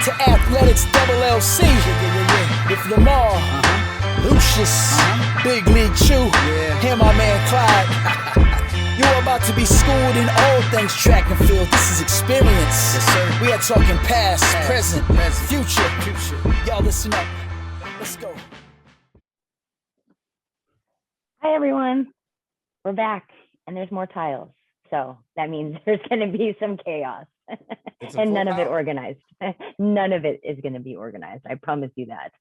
to Athletics LLC with Lamar, Lucius, Big League Chew, and my man Clyde. You're about to be schooled in all things track and field. This is experience. Yes, sir. We are talking past, present, future. Y'all listen up. Let's go. Hi, everyone. We're back, and there's more tiles. So that means there's going to be some chaos and none of it organized. None of it is going to be organized. I promise you that.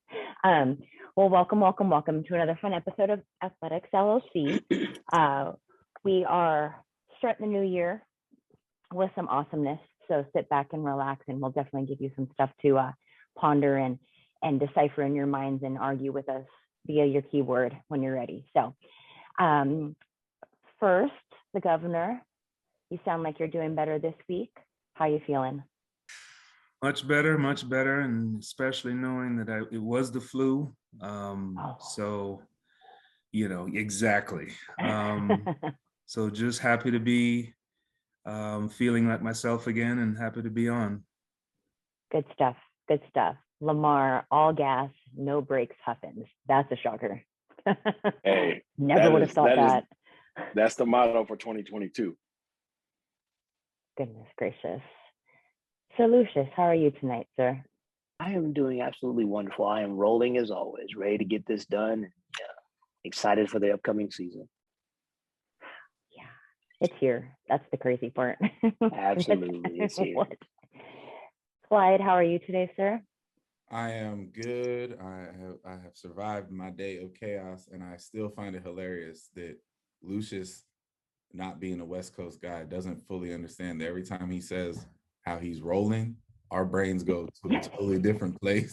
Well, welcome to another fun episode of Athletics LLC. We are starting the new year with some awesomeness. So sit back and relax, and we'll definitely give you some stuff to ponder and decipher in your minds and argue with us via your keyword when you're ready. So first, the governor, you sound like you're doing better this week. How you feeling? Much better, and especially knowing that it was the flu. So, exactly. So just happy to be feeling like myself again and happy to be on. Good stuff. Lamar, all gas, no brakes, Huffins. That's a shocker. Hey, never would have thought that. That's the motto for 2022. Goodness gracious. So Lucius, how are you tonight, sir? I am doing absolutely wonderful. I am rolling as always, ready to get this done. Excited for the upcoming season. Yeah, it's here. That's the crazy part. Absolutely, it's here. Clyde, how are you today, sir? I am good. I have survived my day of chaos, and I still find it hilarious that Lucius, not being a West Coast guy, doesn't fully understand that every time he says how he's rolling, our brains go to a totally different place.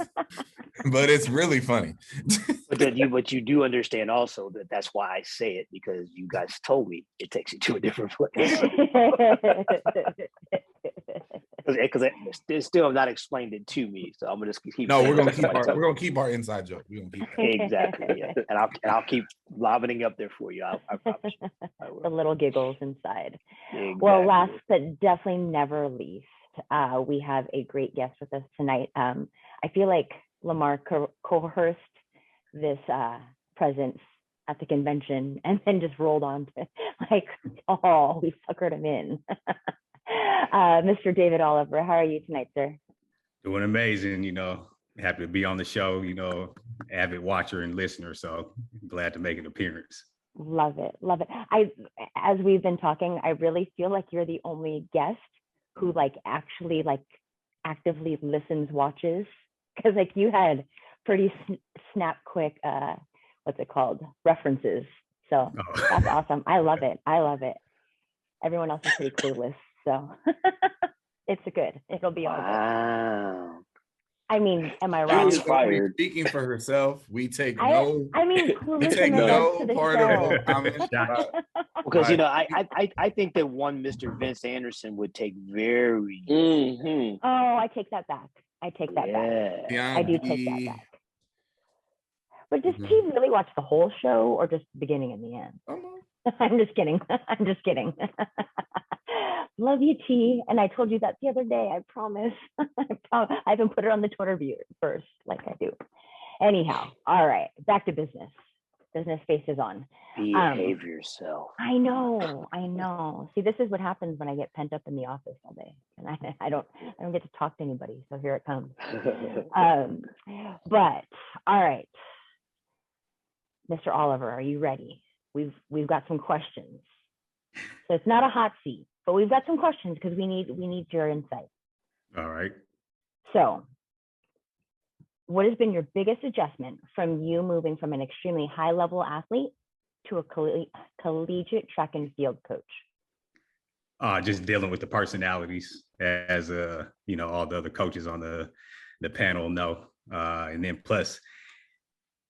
But it's really funny. But you do understand also that that's why I say it, because you guys told me it takes you to a different place. Because it's still not explained it to me, so I'm gonna just keep. No, we're gonna keep our inside joke. We're gonna keep that. Exactly, yeah. and I'll keep lobbing up there for you. I promise you. The little giggles inside. Exactly. Well, last but definitely never least, we have a great guest with us tonight. I feel like Lamar coerced this presence at the convention and then just rolled on to we suckered him in. Mr. David Oliver, how are you tonight, sir? Doing amazing, happy to be on the show, avid watcher and listener, so glad to make an appearance. Love it. As we've been talking, I really feel like you're the only guest who actually actively listens, watches, because you had pretty snap quick references. So That's awesome. I love it. Everyone else is pretty clueless, so it's good. It'll be all good. Wow. I mean, am I wrong? Speaking for herself, we take no part of her comments. Because I think that one Mr. Vince Anderson would take very. Oh, I take that back. I do take that back. But does T really watch the whole show or just the beginning and the end? I'm just kidding. Love you, T. And I told you that the other day. I promise. I haven't put it on the Twitter view first, like I do. Anyhow, all right. Back to business. Business face is on. Behave yourself. I know. See, this is what happens when I get pent up in the office all day, and I don't get to talk to anybody. So here it comes. But all right, Mr. Oliver, are you ready? We've got some questions. So it's not a hot seat, but we've got some questions because we need your insight. All right. So, what has been your biggest adjustment from you moving from an extremely high-level athlete to a collegiate track and field coach? Just dealing with the personalities, as all the other coaches on the panel know, and then plus,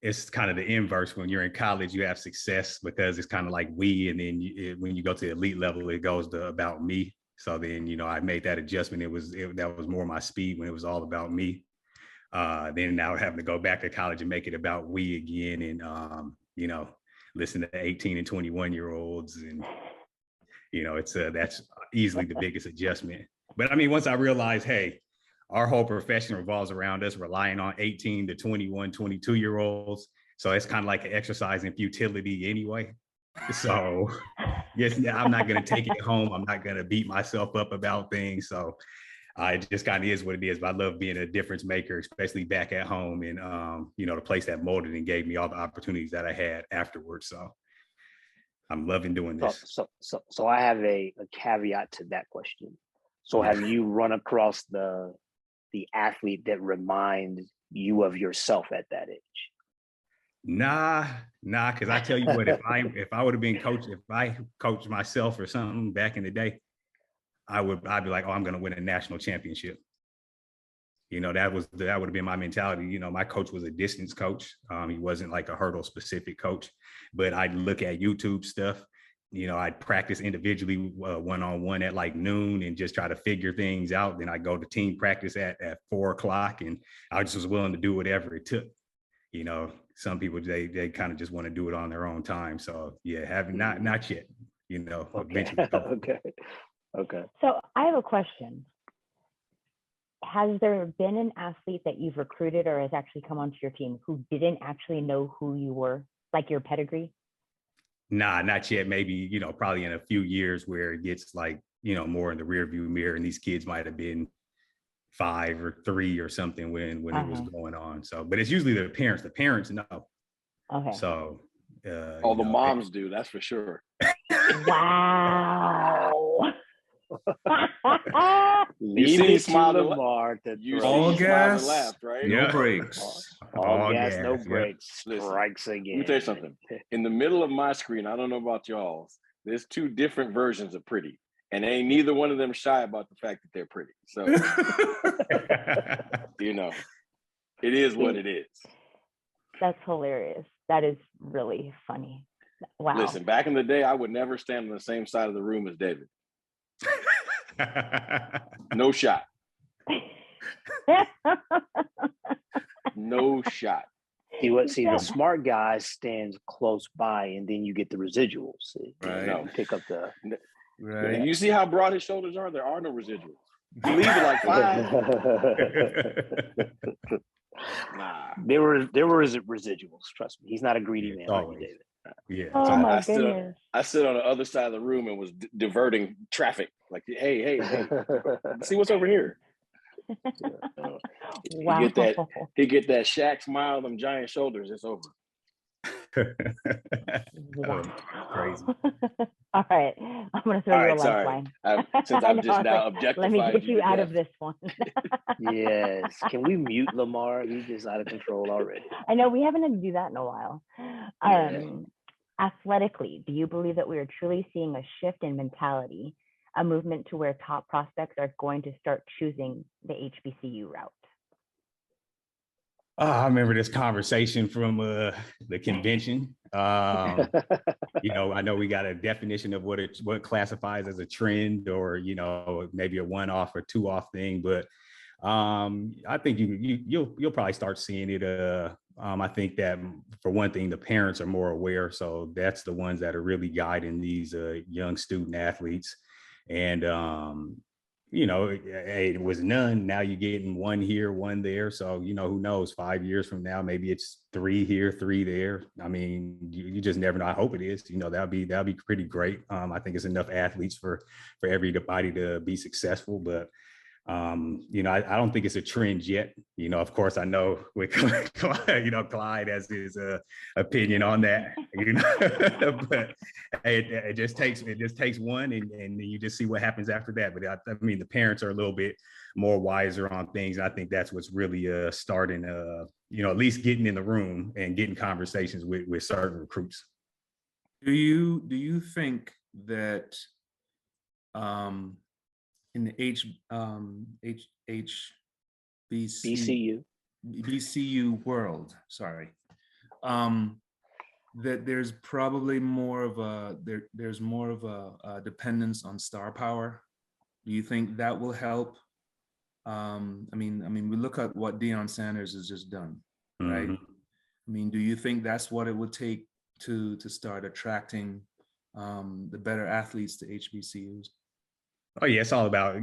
it's kind of the inverse. When you're in college, you have success because it's kind of like we, and then when you go to the elite level, it goes to about me. So then, I made that adjustment. That was more my speed when it was all about me. Then now having to go back to college and make it about we again, and listen to 18 and 21-year-olds, and that's easily the biggest adjustment. But I mean, once I realized, hey, our whole profession revolves around us relying on 18 to 21, 22-year-olds. So it's kind of like an exercise in futility anyway. So yes, I'm not going to take it home. I'm not going to beat myself up about things. So it just kind of is what it is. But I love being a difference maker, especially back at home, and the place that molded and gave me all the opportunities that I had afterwards. So I'm loving doing this. So I have a caveat to that question. So have you run across the athlete that reminds you of yourself at that age? Nah, because I tell you what, if I would have been coached, if I coached myself or something back in the day, I'd be like, oh, I'm gonna win a national championship. That would have been my mentality. My coach was a distance coach. He wasn't like a hurdle specific coach, but I'd look at YouTube stuff. I'd practice individually one-on-one at like noon and just try to figure things out. Then I'd go to team practice at 4:00, and I just was willing to do whatever it took. Some people, they kind of just want to do it on their own time. So yeah, having not yet, eventually. Okay. So I have a question. Has there been an athlete that you've recruited or has actually come onto your team who didn't actually know who you were, like your pedigree? Nah, not yet. Maybe, probably in a few years where it gets like, more in the rear view mirror, and these kids might have been 5 or 3 or something when it was going on. So, but it's usually the parents know. Okay. So all the moms do, that's for sure. Wow. Leave it to Lamar to all gas, laughed, right? No brakes. All gas, no brakes. Listen, strikes again. Let me tell you something. In the middle of my screen, I don't know about y'all's, there's 2 different versions of pretty. And ain't neither one of them shy about the fact that they're pretty. So, it is what it is. That's hilarious. That is really funny. Wow. Listen, back in the day, I would never stand on the same side of the room as David. No shot. No shot. See, the smart guy stands close by, and then you get the residuals. Right. Pick up the... Right. And you see how broad his shoulders are? There are no residuals. You leave it like 5. Nah. There were residuals. Trust me. He's not a greedy man like you, David. Yeah. Oh my goodness. I stood on the other side of the room and was diverting traffic. Like, hey, see what's over here. Wow. He get that Shaq smile, them giant shoulders. It's over. Wow. Crazy. All right, I'm gonna throw you a lifeline. Since I'm just now objectified. Let me get you out of this one. Yes. Can we mute Lamar? He's just out of control already. I know we haven't had to do that in a while. Athletically, do you believe that we are truly seeing a shift in mentality, a movement to where top prospects are going to start choosing the HBCU route? I remember this conversation from the convention. I know we got a definition of what classifies as a trend, or maybe a 1-off or 2-off thing. But I think you'll probably start seeing it. I think that for one thing, the parents are more aware, so that's the ones that are really guiding these young student athletes. And it was none. Now you're getting 1 here, 1 there. So, who knows, 5 years from now, maybe it's 3 here, 3 there. I mean, you just never know. I hope it is. That'll be pretty great. I think it's enough athletes for everybody to be successful. But I don't think it's a trend yet. Of course, I know with Clyde has his opinion on that. But it just takes one, and you just see what happens after that. But I mean, the parents are a little bit more wiser on things. I think that's what's really starting. At least getting in the room and getting conversations with certain recruits. Do you think that in the BCU world, that there's probably more of a dependence on star power? Do you think that will help? I mean, we look at what Deion Sanders has just done, right? Mm-hmm. I mean, do you think that's what it would take to start attracting the better athletes to HBCUs? Oh yeah, it's all about,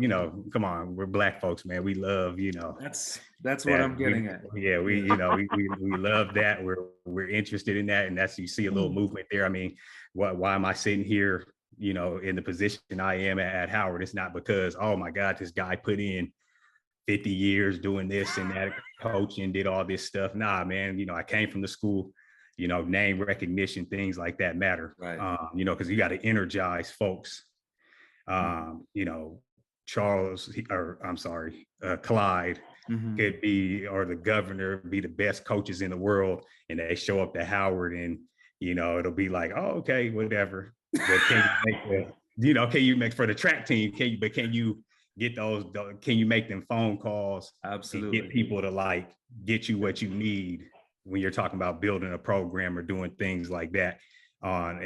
come on, we're Black folks, man. We love, That's what that I'm getting at. yeah, we love that. We're interested in that. And that's, you see a little movement there. I mean, why am I sitting here, in the position I am at Howard? It's not because, oh my God, this guy put in 50 years doing this and that, coach, and did all this stuff. Nah, man, I came from the school, name recognition, things like that matter. Right. Because you got to energize folks. Clyde could be, or the governor, be the best coaches in the world, and they show up to Howard, and it'll be like, oh, okay, whatever. But can you make for the track team? Can you get those? Can you make them phone calls? Absolutely. And get people to get you what you need when you're talking about building a program or doing things like that. Well,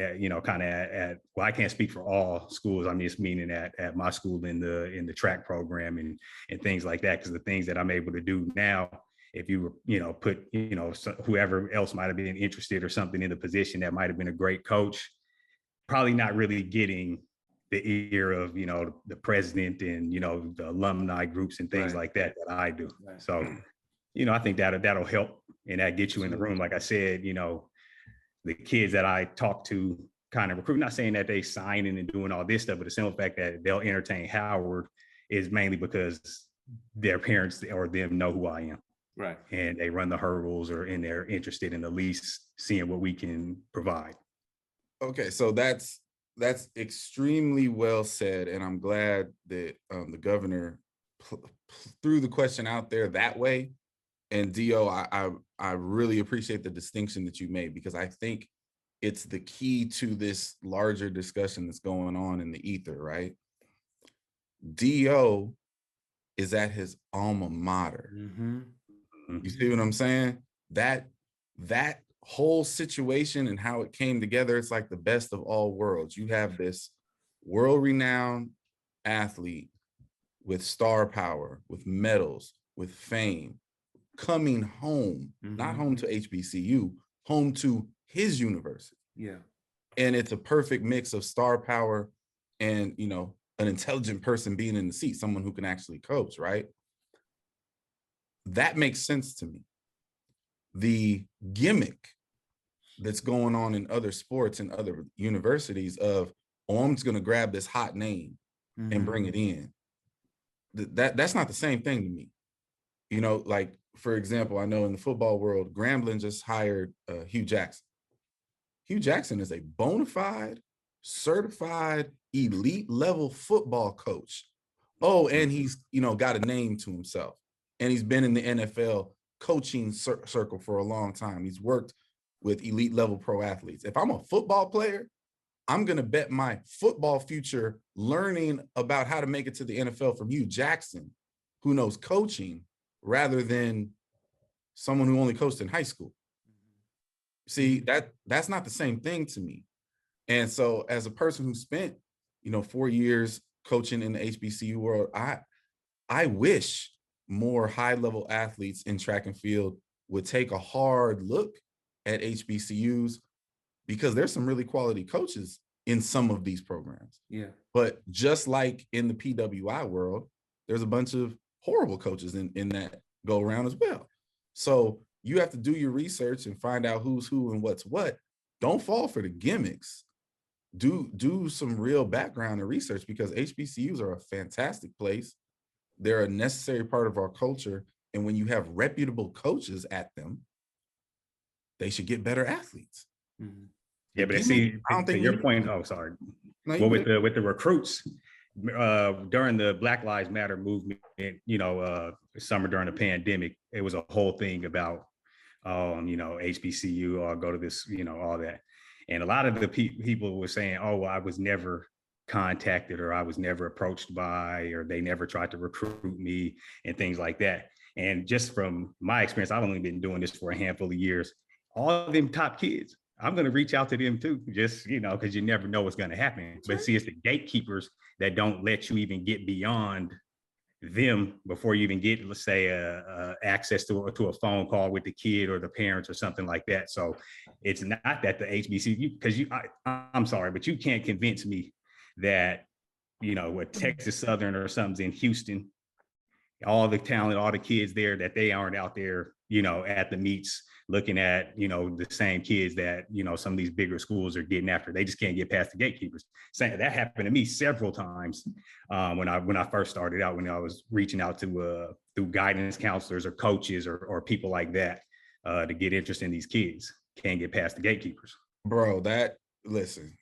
I can't speak for all schools. I'm just meaning at my school in the track program and things like that. Because the things that I'm able to do now, if you put, whoever else might have been interested or something in the position that might have been a great coach, probably not really getting the ear of, the president and, the alumni groups and things like that I do. Right. So, I think that'll help, and that gets you in the room. Like I said, the kids that I talk to kind of recruit, not saying that they signing and doing all this stuff, but the simple fact that they'll entertain Howard is mainly because their parents or them know who I am. Right. And they run the hurdles, and they're interested in at least seeing what we can provide. Okay, so that's extremely well said. And I'm glad that the governor threw the question out there that way. And Dio, I really appreciate the distinction that you made, because I think it's the key to this larger discussion that's going on in the ether, right? Dio is at his alma mater. You see what I'm saying? That whole situation and how it came together, it's like the best of all worlds. You have this world-renowned athlete with star power, with medals, with fame, coming home, not home to HBCU, home to his university. Yeah. And it's a perfect mix of star power and, an intelligent person being in the seat, someone who can actually coach, right? That makes sense to me. The gimmick that's going on in other sports and other universities of, oh, I'm just going to grab this hot name and bring it in. That's not the same thing to me. Like, for example, I know in the football world, Grambling just hired Hugh Jackson. Hugh Jackson is a bona fide, certified, elite level football coach. Oh, and he's, got a name to himself. And he's been in the NFL coaching circle for a long time. He's worked with elite level pro athletes. If I'm a football player, I'm going to bet my football future learning about how to make it to the NFL from Hugh Jackson, who knows coaching, rather than someone who only coached in high school. See, that's not the same thing to me. And so as a person who spent, 4 years coaching in the HBCU world, I wish more high-level athletes in track and field would take a hard look at HBCUs, because there's some really quality coaches in some of these programs. Yeah. But just like in the PWI world, there's a bunch of horrible coaches in that go around as well. So you have to do your research and find out who's who and what's what. Don't fall for the gimmicks. Do some real background and research, because HBCUs are a fantastic place. They're a necessary part of our culture. And when you have reputable coaches at them, they should get better athletes. Yeah, but see, to your point, oh, sorry. No, well, with the recruits, during the Black Lives Matter movement, summer during the pandemic, it was a whole thing about, HBCU or go to this, all that. And a lot of the people were saying, oh, well, I was never contacted, or I was never approached by, or they never tried to recruit me and things like that. And just from my experience, I've only been doing this for a handful of years. All of them top kids, I'm going to reach out to them too, just, because you never know what's going to happen. But see, it's the gatekeepers that don't let you even get beyond them before you even get, let's say, access to a phone call with the kid or the parents or something like that. So it's not that the HBCU, because I'm sorry, but you can't convince me that what Texas Southern or something's in Houston, all the talent, all the kids there, that they aren't out there, at the meets looking at, the same kids that, some of these bigger schools are getting after. They just can't get past the gatekeepers. That happened to me several times when I first started out, when I was reaching out to through guidance counselors or coaches or people like that to get interest in these kids. Can't get past the gatekeepers. Bro, listen,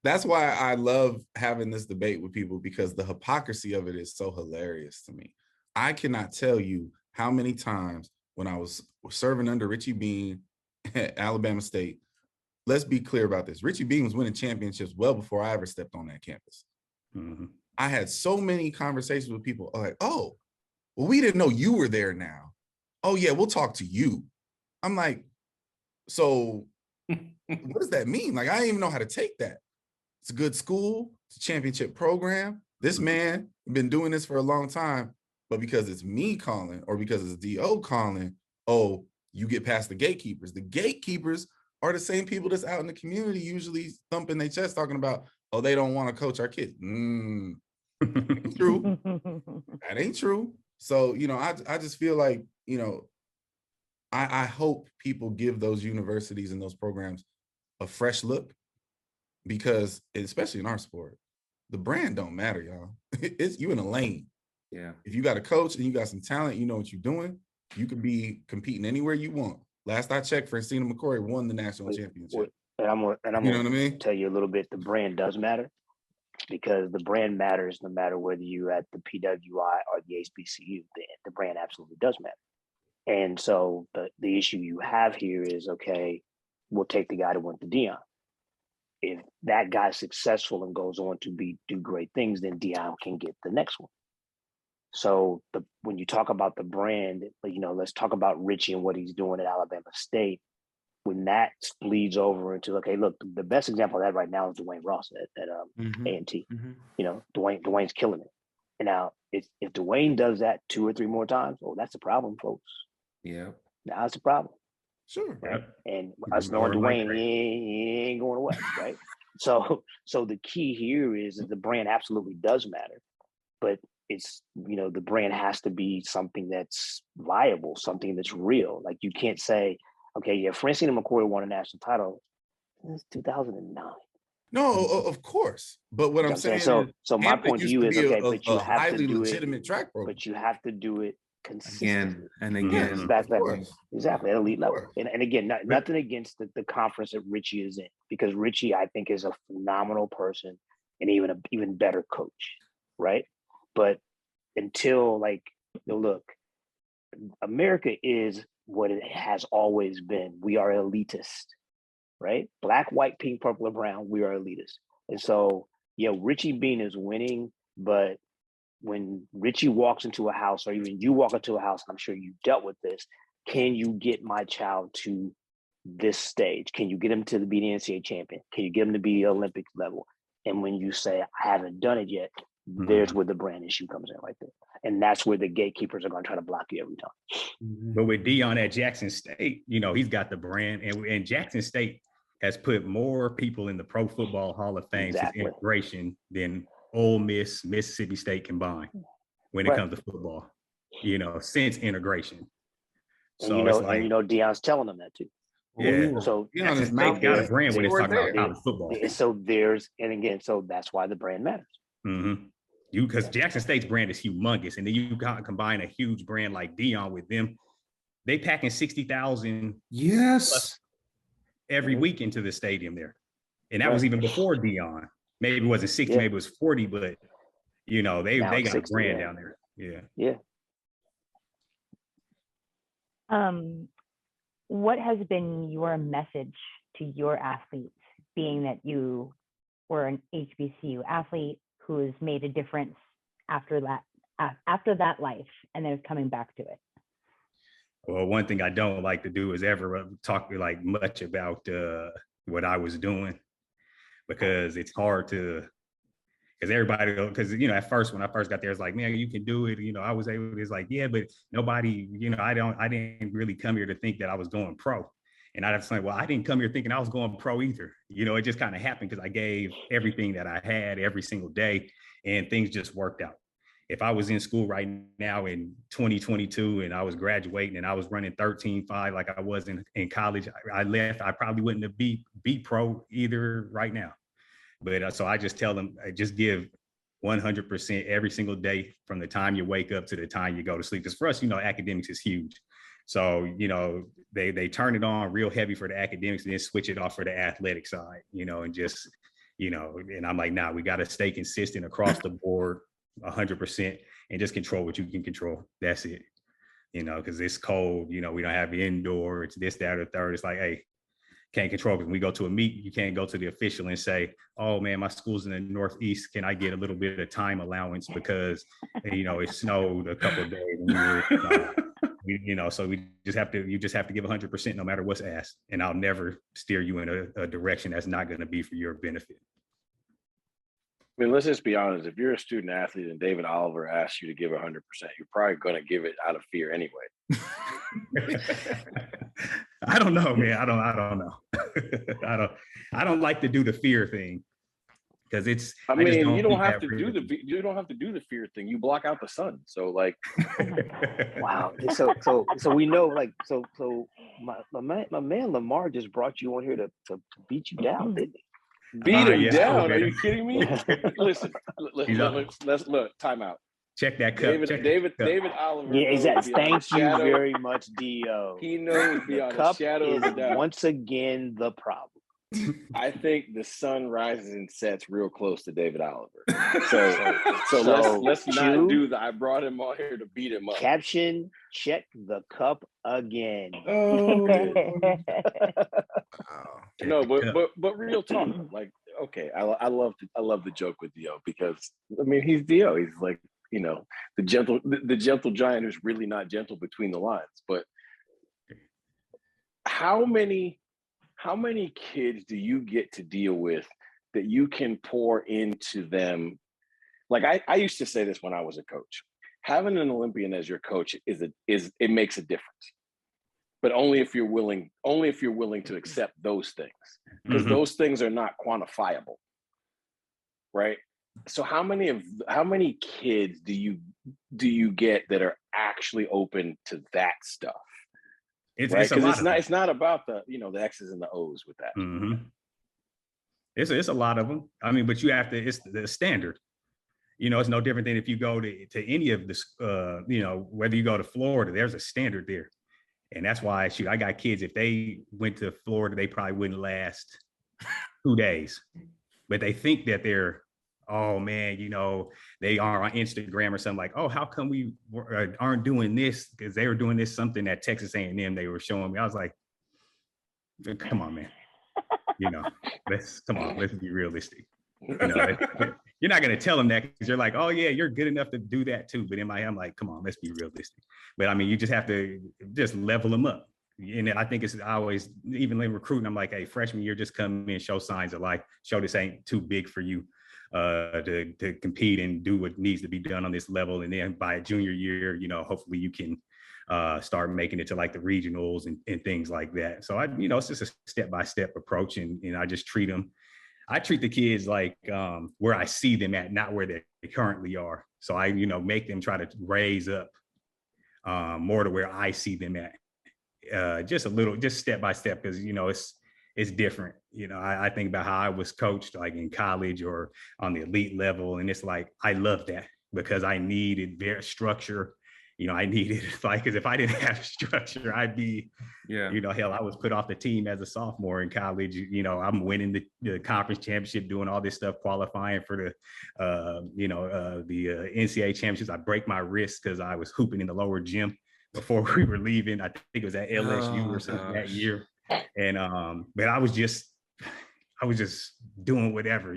that's why I love having this debate with people, because the hypocrisy of it is so hilarious to me. I cannot tell you how many times when I was serving under Richie Bean at Alabama State, let's be clear about this. Richie Bean was winning championships well before I ever stepped on that campus. Mm-hmm. I had so many conversations with people like, oh, well, we didn't know you were there now. Oh yeah, we'll talk to you. I'm like, so what does that mean? Like, I didn't even know how to take that. It's a good school, it's a championship program. This man been doing this for a long time, but because it's me calling or because it's DO calling, oh, you get past the gatekeepers. The gatekeepers are the same people that's out in the community usually thumping their chest talking about, oh, they don't want to coach our kids. Ain't true. That ain't true. So, I just feel like, I hope people give those universities and those programs a fresh look, because especially in our sport, the brand don't matter, y'all. It's you in a lane. Yeah. If you got a coach and you got some talent, you know what you're doing, you could be competing anywhere you want. Last I checked, Francina McCoy won the national championship. And I'm You know what I mean? tell you a little bit, the brand does matter, because the brand matters no matter whether you're at the PWI or the HBCU. The brand absolutely does matter. And so the issue you have here is, okay, we'll take the guy that went to Dion. If that guy's successful and goes on to do great things, then Dion can get the next one. So when you talk about the brand, let's talk about Richie and what he's doing at Alabama State. When that bleeds over into, okay, look, the best example of that right now is Dwayne Ross at A&T. Mm-hmm. Dwayne's killing it. And now if Dwayne does that 2 or 3 more times, oh, that's a problem, folks. Yeah. Now it's a problem. Sure. Right. And us knowing Dwayne, he ain't going away, right? So the key here is that the brand absolutely does matter, but it's, the brand has to be something that's viable, something that's real. Like, you can't say, okay, yeah, Francina McCoy won a national title. It's 2009. No, of course. But what I'm saying is, so my point to you is, okay, but you have to do legitimate track program. But you have to do it consistently. And again. Exactly, at elite level. And again, nothing against the conference that Richie is in, because Richie, I think, is a phenomenal person and even better coach, right? But until, look, America is what it has always been. We are elitist, right? Black, white, pink, purple, or brown, we are elitist. And so, yeah, Richie Bean is winning, but when Richie walks into a house, or even you walk into a house, I'm sure you dealt with this, can you get my child to this stage? Can you get him to be the NCAA champion? Can you get him to be Olympic level? And when you say, I haven't done it yet, there's where the brand issue comes in right there. And that's where the gatekeepers are going to try to block you every time. But with Dion at Jackson State, he's got the brand, and Jackson State has put more people in the Pro Football Hall of Fame since integration than Ole Miss, Mississippi State combined when it comes to football, since integration. So and Dion's telling them that too. Yeah. So Jackson State's got a brand when it's talking about college football. So that's why the brand matters. Mm-hmm. Because Jackson State's brand is humongous, and then you combine a huge brand like Dion with them. They packing 60,000 every week into the stadium there, and that was even before Dion. Maybe it wasn't 60, maybe it was 40, but they got a brand down there. Yeah. What has been your message to your athletes, being that you were an HBCU athlete who's made a difference after that life and then is coming back to it? Well, one thing I don't like to do is ever talk much about what I was doing, because it's hard to, because everybody, at first, when I first got there, it's like, man, you can do it. I was able to, it's like, yeah, but nobody, I didn't really come here to think that I was going pro. And I was like, well, I didn't come here thinking I was going pro either. You know, it just kind of happened because I gave everything that I had every single day, and things just worked out. If I was in school right now in 2022 and I was graduating and I was running 13.5 like I was in college, I left, I probably wouldn't have be pro either right now. But so I just tell them, just give 100% every single day from the time you wake up to the time you go to sleep. Because for us, you know, academics is huge. So, you know, they turn it on real heavy for the academics and then switch it off for the athletic side, you know, and just, you know, and I'm like, nah, we got to stay consistent across the board 100% and just control what you can control. That's it. You know, because it's cold, you know, we don't have indoor, it's this, that, or third. It's like, hey, can't control it. When we go to a meet, you can't go to the official and say, oh man, my school's in the Northeast. Can I get a little bit of time allowance because, you know, it snowed a couple of days. You know, so you just have to give 100% no matter what's asked. And I'll never steer you in a direction that's not going to be for your benefit. I mean, let's just be honest. If you're a student athlete and David Oliver asks you to give 100%, you're probably going to give it out of fear anyway. I don't know, man. I don't know. I don't like to do the fear thing because it's. I mean, you don't have to do the fear thing. You block out the sun. So like, wow. So we know, like, so my man Lamar just brought you on here to beat you down, didn't he? Beat him down? Okay. Are you kidding me? Listen, let's look. Time out. Check that cup. David Oliver. Yeah, exactly. Thank you very much, Dio. He knows beyond the shadow of a doubt. Once again the problem. I think the sun rises and sets real close to David Oliver. So let's not do that. I brought him on here to beat him up. Caption: check the cup again. Oh. No, but real talk. Like, okay, I love the joke with Dio because I mean he's Dio. He's like, you know, the gentle giant who's really not gentle between the lines. But how many kids do you get to deal with that you can pour into them? Like I used to say this when I was a coach. Having an Olympian as your coach it makes a difference. But only if you're willing to accept those things. Because those things are not quantifiable. Right? So how many kids do you get that are actually open to that stuff? It's not about the X's and the O's with that. Mm-hmm. It's a lot of them. I mean, but you have to. It's the standard. You know, it's no different than if you go to any of this. You know, whether you go to Florida, there's a standard there, and that's why I got kids. If they went to Florida, they probably wouldn't last 2 days, but they think that they're. Oh man, you know, they are on Instagram or something like, oh, how come we aren't doing this? Because they were doing this something at Texas A&M they were showing me. I was like, come on, man. You know, let's be realistic. You know, you're not going to tell them that because you're like, oh yeah, you're good enough to do that too. But in my head, I'm like, come on, let's be realistic. But I mean, you just have to just level them up. And I think it's always, even in recruiting, I'm like, hey, freshman year, just come in, show signs of life, show this ain't too big for you. To compete and do what needs to be done on this level. And then by junior year, you know, hopefully you can start making it to like the regionals and things like that. So it's just a step-by-step approach. And I just treat the kids like where I see them at, not where they currently are. So I, make them try to raise up more to where I see them at. Just step-by-step, because, it's different. I think about how I was coached like in college or on the elite level. And it's like, I love that because I needed very structure. I needed because if I didn't have structure, I'd be, hell, I was put off the team as a sophomore in college. I'm winning the conference championship, doing all this stuff, qualifying for the NCAA championships. I break my wrist because I was hooping in the lower gym before we were leaving. I think it was at LSU or something that year. And but I was just doing whatever,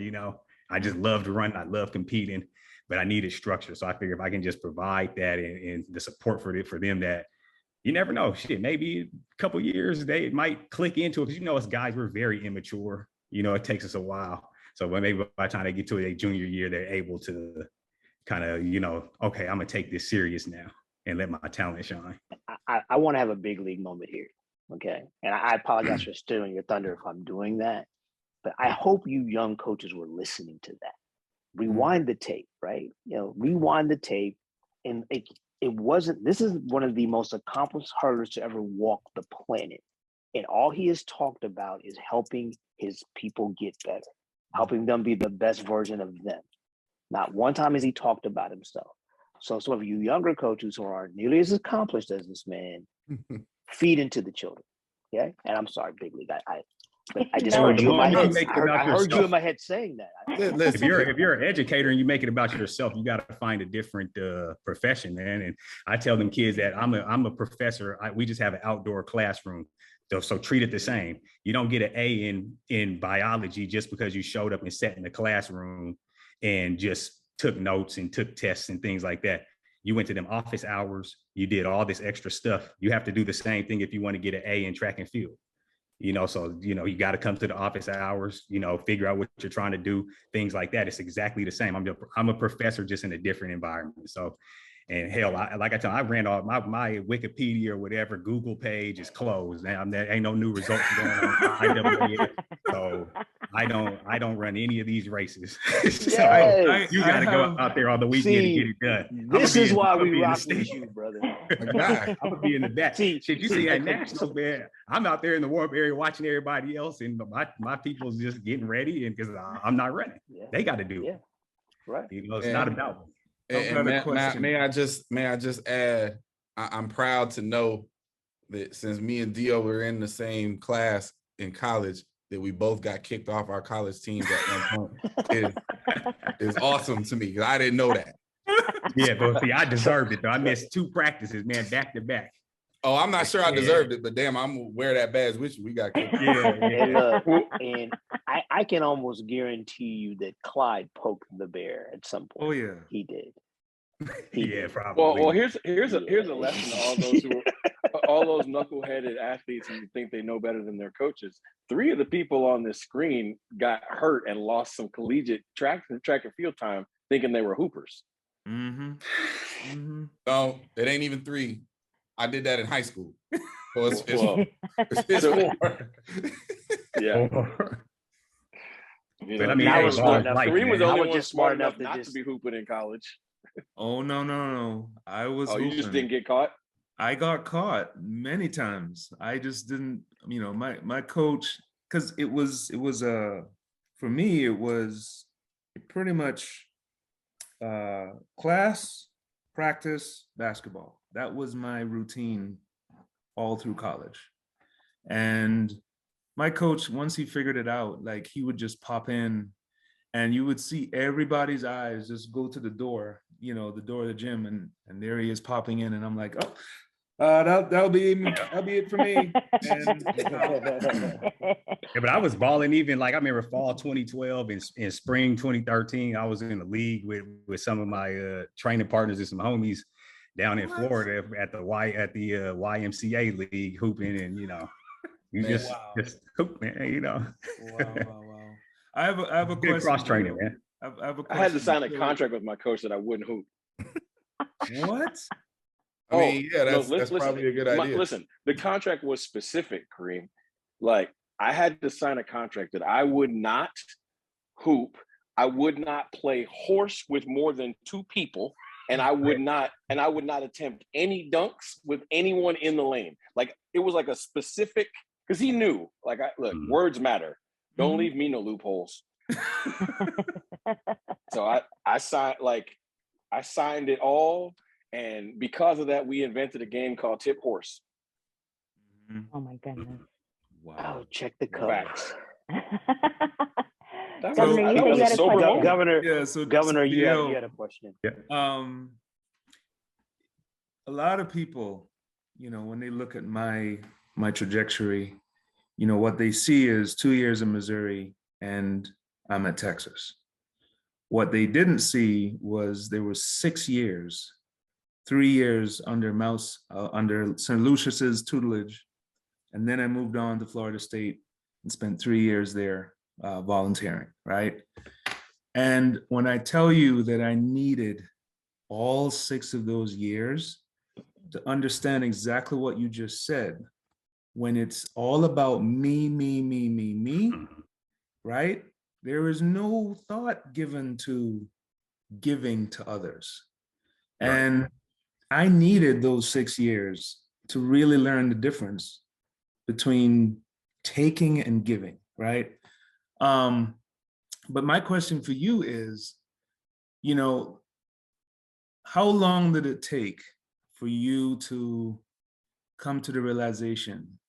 I just loved running. I love competing, but I needed structure. So I figured if I can just provide that and the support for them, that you never know, shit, maybe a couple years they might click into it. Because us guys, we're very immature. It takes us a while. So maybe by the time they get to their junior year, they're able to kind of, okay, I'm gonna take this serious now and let my talent shine. I want to have a big league moment here. Okay. And I apologize for stealing your thunder if I'm doing that. But I hope you young coaches were listening to that. Rewind the tape, right? Rewind the tape. And it wasn't, this is one of the most accomplished hurlers to ever walk the planet. And all he has talked about is helping his people get better, helping them be the best version of them. Not one time has he talked about himself. So some of you younger coaches who aren't nearly as accomplished as this man, feed into the children. Okay. And I'm sorry, Big League. I just heard you in my head. I heard you in my head saying that. If you're an educator and you make it about yourself, you got to find a different profession, man. And I tell them kids that I'm a professor. We just have an outdoor classroom. So treat it the same. You don't get an A in biology just because you showed up and sat in the classroom and just took notes and took tests and things like that. You went to them office hours. You did all this extra stuff. You have to do the same thing if you want to get an A in track and field. So, you got to come to the office hours, figure out what you're trying to do, things like that. It's exactly the same. I'm a professor just in a different environment. So, and hell, like I tell you, I ran off my Wikipedia or whatever Google page is closed. Now there ain't no new results going on. IWA, so I don't run any of these races. So you got to go out there on the weekend and get it done. This is why we rock with you, brother. I'm gonna be in the back. Shit, you see at nationals, man. I'm out there in the warm area watching everybody else, and my people's just getting ready, and because I'm not running, they got to do it. Right. It's not about me. And may I just add, I'm proud to know that since me and Dio were in the same class in college, that we both got kicked off our college teams at one point is awesome to me, because I didn't know that. Yeah, but see, I deserved it though. I missed 2 practices, man, back to back. Oh, I'm not sure I deserved it, but damn, I'm gonna wear that badge with you. We got kicked. And I can almost guarantee you that Clyde poked the bear at some point. Oh yeah, he did. Probably. Well, here's a lesson to all those all those knuckleheaded athletes who think they know better than their coaches. 3 of the people on this screen got hurt and lost some collegiate track and field time thinking they were hoopers. No, it ain't even 3. I did that in high school. So it's 4. Yeah. But I mean, I was smart enough. Kareem was the only one just smart enough not to be hooping in college. Oh no! I was. Oh, you just didn't get caught? I got caught many times. I just didn't. My coach, because it was for me it was pretty much class, practice, basketball. That was my routine all through college. And my coach, once he figured it out, like he would just pop in and you would see everybody's eyes just go to the door, the door of the gym, and there he is popping in, and I'm like, oh, that'll be it for me. And, Yeah, but I was balling even, like I remember fall 2012 and spring 2013. I was in the league with some of my training partners and some homies down in Florida at the YMCA league hooping, and you just hoop, man. Wow. I have a question. Cross training, man. I had to sign a contract with my coach that I wouldn't hoop. What? I mean, yeah, that's probably a good idea. Listen, the contract was specific, Kareem. Like, I had to sign a contract that I would not hoop, I would not play horse with more than 2 people, and I would not attempt any dunks with anyone in the lane. Like, it was like a specific, because he knew, like, words matter. Don't leave me no loopholes. So I signed it all, and because of that, we invented a game called Tip Horse. Oh my goodness! Wow! Oh, check the covers. Governor, you said you had a question. Governor, yeah, Governor, you had a question. Yeah. A lot of people, when they look at my trajectory, what they see is 2 years in Missouri and I'm at Texas. What they didn't see was there was 6 years, 3 years under under St. Lucius's tutelage. And then I moved on to Florida State and spent 3 years there volunteering, right? And when I tell you that I needed all 6 of those years to understand exactly what you just said, when it's all about me, right? There is no thought given to giving to others. And I needed those 6 years to really learn the difference between taking and giving, right? But my question for you is, you know, how long did it take for you to come to the realization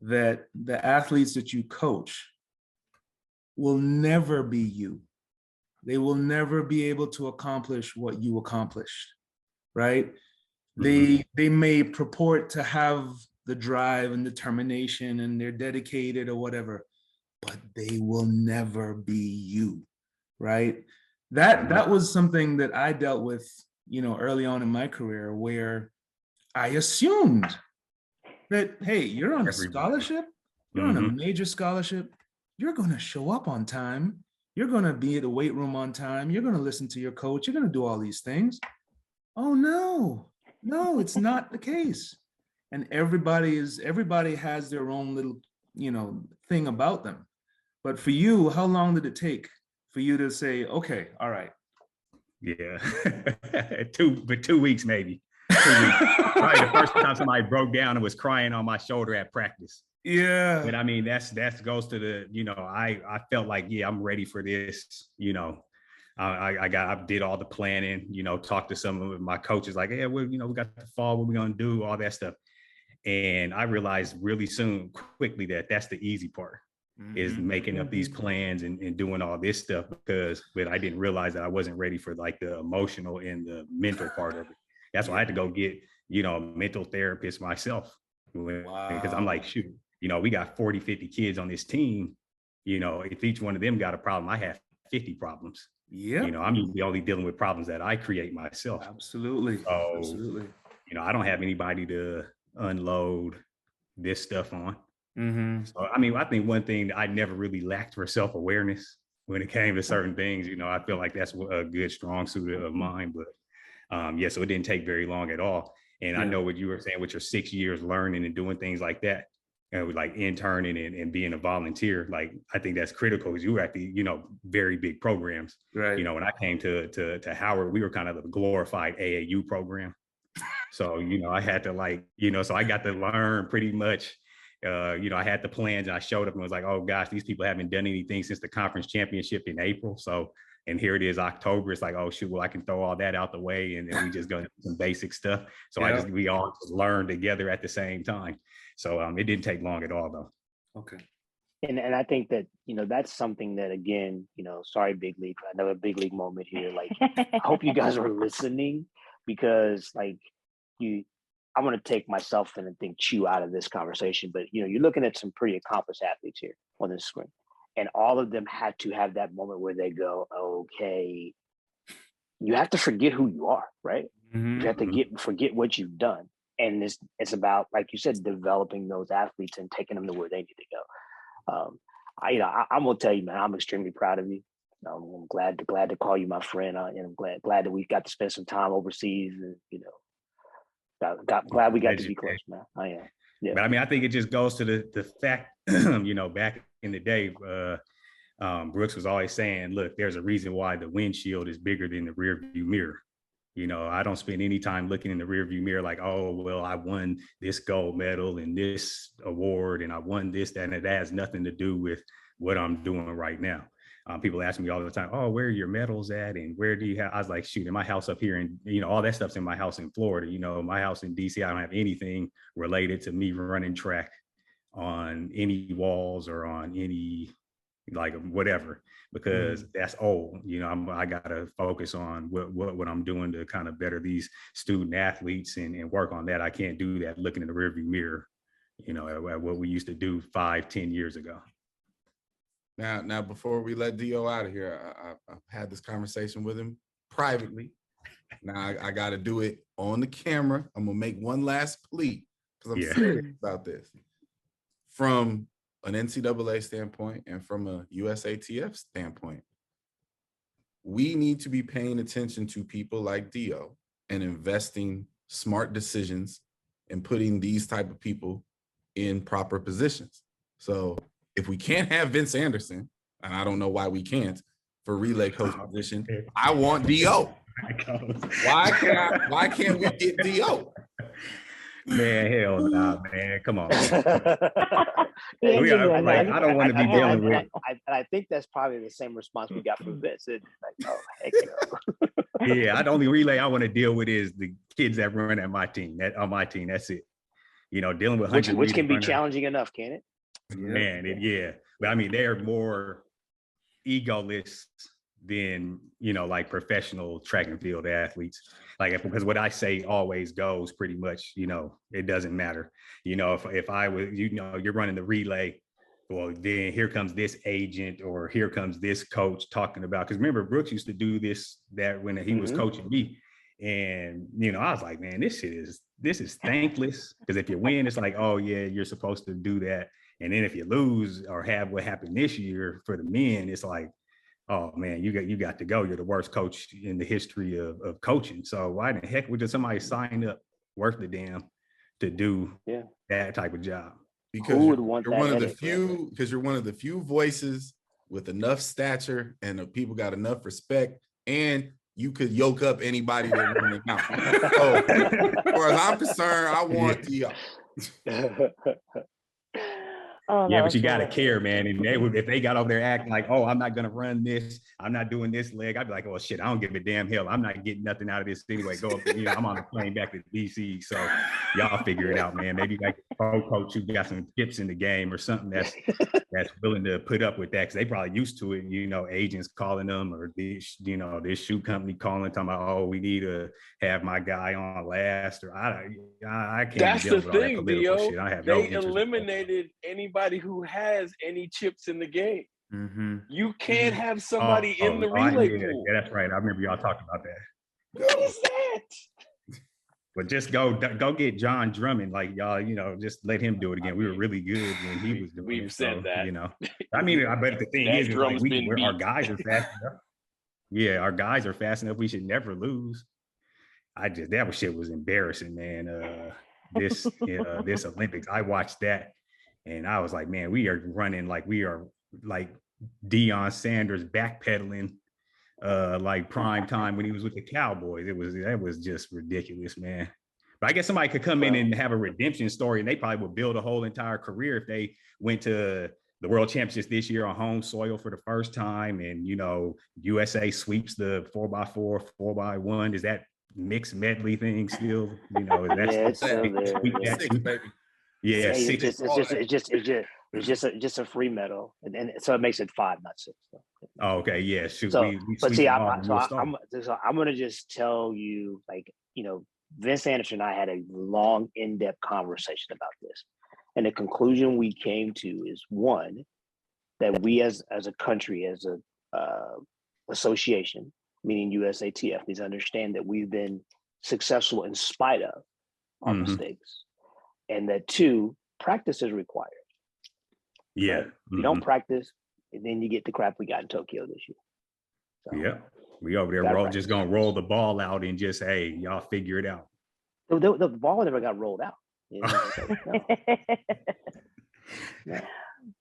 that the athletes that you coach will never be you? They will never be able to accomplish what you accomplished, right? They may purport to have the drive and determination and they're dedicated or whatever, but they will never be you, right? That was something that I dealt with, you know, early on in my career, where I assumed that, hey, you're on a scholarship, you're on a major scholarship, you're going to show up on time, you're going to be at the weight room on time, you're going to listen to your coach, you're going to do all these things. Oh no, it's not the case. And everybody has their own little, you know, thing about them. But for you, how long did it take for you to say, okay, all right? Yeah, 2 weeks maybe. 2 weeks. Probably the first time somebody broke down and was crying on my shoulder at practice. Yeah. But I mean, that goes to the, you know, I felt like, yeah, I'm ready for this. You know, I did all the planning, you know, talked to some of my coaches like, yeah, well, you know, we got the fall, what we gonna do, all that stuff. And I realized really quickly that that's the easy part, is making up these plans and doing all this stuff, but I didn't realize that I wasn't ready for like the emotional and the mental part of it. That's why I had to go get, you know, a mental therapist myself. Because I'm like, shoot, you know, we got 40, 50 kids on this team. You know, if each one of them got a problem, I have 50 problems. Yeah. You know, I'm usually only dealing with problems that I create myself. Absolutely. So, absolutely. You know, I don't have anybody to unload this stuff on. So, I mean, I think one thing that I never really lacked for self-awareness when it came to certain things. You know, I feel like that's a good, strong suit of mine. But yeah, so it didn't take very long at all. And I know what you were saying with your 6 years learning and doing things like that, and like interning and being a volunteer. Like, I think that's critical, because you were at the, you know, very big programs. Right. You know, when I came to Howard, we were kind of a glorified AAU program. So, you know, I had to like, you know, so I got to learn pretty much. You know, I had the plans and I showed up and was like, oh gosh, these people haven't done anything since the conference championship in April. So, and here it is October. It's like, oh shoot, well, I can throw all that out the way and then we just go into some basic stuff. So we all just learned together at the same time. So it didn't take long at all though. Okay. And I think that, you know, that's something that, again, you know, sorry, big league, another big league moment here. Like, I hope you guys are listening, because like I want to take myself and I think Chew out of this conversation, but you know, you're looking at some pretty accomplished athletes here on this screen, and all of them had to have that moment where they go, okay, you have to forget who you are, right? You have to forget what you've done. And it's about, like you said, developing those athletes and taking them to where they need to go. I'm gonna tell you, man, I'm extremely proud of you. I'm glad to call you my friend, and I'm glad that we got to spend some time overseas, and you know, glad we got to be close, man. I am. Yeah. But I mean, I think it just goes to the fact, you know, back in the day, Brooks was always saying, look, there's a reason why the windshield is bigger than the rear view mirror. You know, I don't spend any time looking in the rear view mirror like, oh, well, I won this gold medal and this award and I won this, that, and it has nothing to do with what I'm doing right now. People ask me all the time, oh, where are your medals at? And where do you have? I was like, shoot, in my house up here, and you know, all that stuff's in my house in Florida. You know, my house in DC, I don't have anything related to me running track on any walls or on any like whatever, because that's old. You know, I gotta focus on what I'm doing to kind of better these student athletes and work on that. I can't do that looking in the rearview mirror, you know, at what we used to do 5-10 years ago. Now, before we let Dio out of here, I've had this conversation with him privately. Now I got to do it on the camera. I'm gonna make one last plea, because I'm serious about this. From an NCAA standpoint and from a USATF standpoint, we need to be paying attention to people like Dio and investing smart decisions and putting these type of people in proper positions. So if we can't have Vince Anderson, and I don't know why we can't, for relay coach position, I want D.O. Why can't we get D.O.? Man, hell nah, man. Come on. Man. I don't want to be dealing with. I think that's probably the same response we got from Vince. Like, oh, heck no. Yeah, the only relay I want to deal with is the kids that run at my team. On my team, that's it. You know, dealing with which can be challenging enough, can it? Man, yeah. But I mean, they're more egoless than, you know, like professional track and field athletes. Like, because what I say always goes pretty much, you know, it doesn't matter. You know, if I was, you know, you're running the relay, well, then here comes this agent or here comes this coach talking about, because remember, Brooks used to do that when he was coaching me. And, you know, I was like, man, this is thankless. Because if you win, it's like, oh yeah, you're supposed to do that. And then if you lose or have what happened this year for the men, it's like, oh man, you got to go. You're the worst coach in the history of coaching. So why the heck would just sign up worth the damn to do that type of job? Because you're one of the few voices with enough stature and people got enough respect, and you could yoke up anybody that wanted to count. So as far as I'm concerned, I want the Yeah, but you got to care, man. And if they got over there acting like, oh, I'm not going to run this, I'm not doing this leg, I'd be like, oh, shit, I don't give a damn hell. I'm not getting nothing out of this anyway. Go up, you know, I'm on the plane back to DC. So y'all figure it out, man. Maybe like a pro coach who got some chips in the game or something that's willing to put up with that, because they probably used to it. You know, agents calling them, or this shoe company calling, talking about, oh, we need to have my guy on last, or I can't. That's the thing, Dio. Shit. I have they eliminated anybody who has any chips in the game. You can't have somebody in the relay pool. Yeah, that's right. I remember y'all talking about that. What is that? But just go get John Drummond, like y'all, you know, just let him do it again. We were really good when he was doing it. We've said that. You know, I mean, I bet the thing is like our guys are fast enough. Yeah, our guys are fast enough. We should never lose. That shit was embarrassing, man. This Olympics, I watched that and I was like, man, we are running like we are like Deion Sanders backpedaling like prime time when he was with the Cowboys. That was just ridiculous, man. But I guess somebody could come in and have a redemption story, and they probably would build a whole entire career if they went to the World Championships this year on home soil for the first time, and you know, USA sweeps the 4x4, 4x1. Is that mixed medley thing still? You know, is that six, baby. Yeah, it's just a free medal, and so it makes it 5, not 6. So. Oh, okay, yeah. Shoot, so, but see, I'm gonna just tell you, like, you know, Vince Anderson and I had a long, in-depth conversation about this, and the conclusion we came to is, one, that we as a country, as a association, meaning USATF, needs to understand that we've been successful in spite of our mistakes, and that 2, practice is required. Yeah. Right? You don't practice, and then you get the crap we got in Tokyo this year. So, yeah. We over there just gonna roll the ball out and just, hey, y'all figure it out. The ball never got rolled out. You know?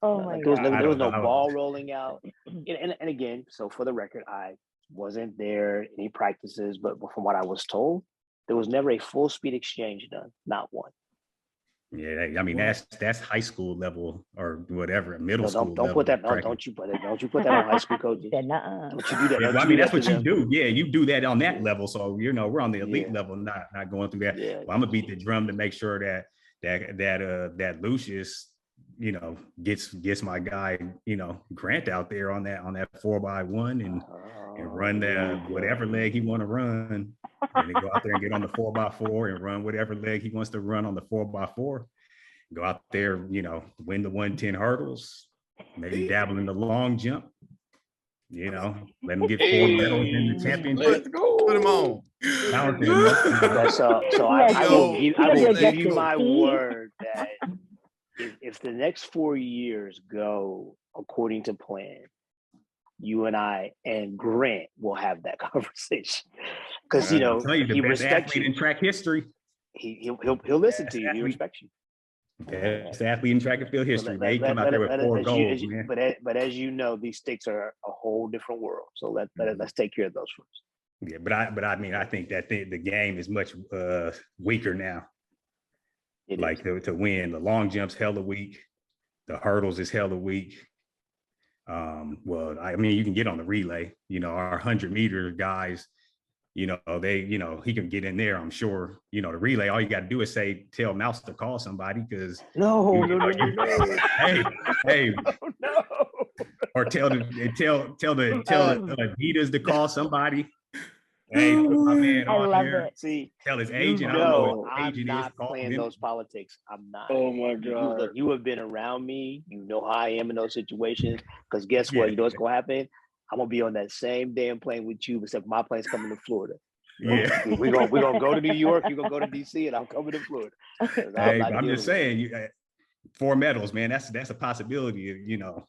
Oh my God. There was no ball rolling out. And again, so for the record, I wasn't there in any practices, but from what I was told, there was never a full speed exchange done, not one. Yeah, I mean that's high school level or whatever, middle school. Don't put that. Don't you put that on high school coaches. Don't you do that? Yeah, I mean that's what you do. Yeah, you do that on that level. So you know we're on the elite level, not going through that. Yeah. Well, I'm gonna beat the drum to make sure that Lucius, you know, gets my guy, you know, Grant out there on that 4x1 and run whatever leg he want to run, and then go out there and get on the 4x4 and run whatever leg he wants to run on the 4x4. Go out there, you know, win the 110 hurdles, maybe dabble in the long jump. You know, let him get 4 medals in the championship. Let's go. Put him on. So I will give you my word that if the next 4 years go according to plan, you and I and Grant will have that conversation, because you know he respects you in track history. He'll listen to you. He respects you. Best athlete in track and field history, man. He come out there with 4 goals, man. But as you know, these stakes are a whole different world. So let's take care of those first. Yeah, but I mean, I think that the game is much weaker now. Like to win, the long jumps hella weak, the hurdles is hella weak. Well, I mean, you can get on the relay. You know, our 100-meter guys, you know, he can get in there, I'm sure. You know, the relay, all you got to do is tell Mouse to call somebody, because no. Hey, no. or tell the Adidas to call somebody. Hey, my man I on love here. it. See, tell his agent. I'm not playing those politics. I'm not. Oh my God. You have been around me. You know how I am in those situations. Because guess what? You know what's going to happen? I'm going to be on that same damn plane with you, except my plane's coming to Florida. Yeah. We're gonna go to New York, you're going to go to DC, and I'm coming to Florida. Hey, I'm just saying, 4 medals, man, that's a possibility, you know.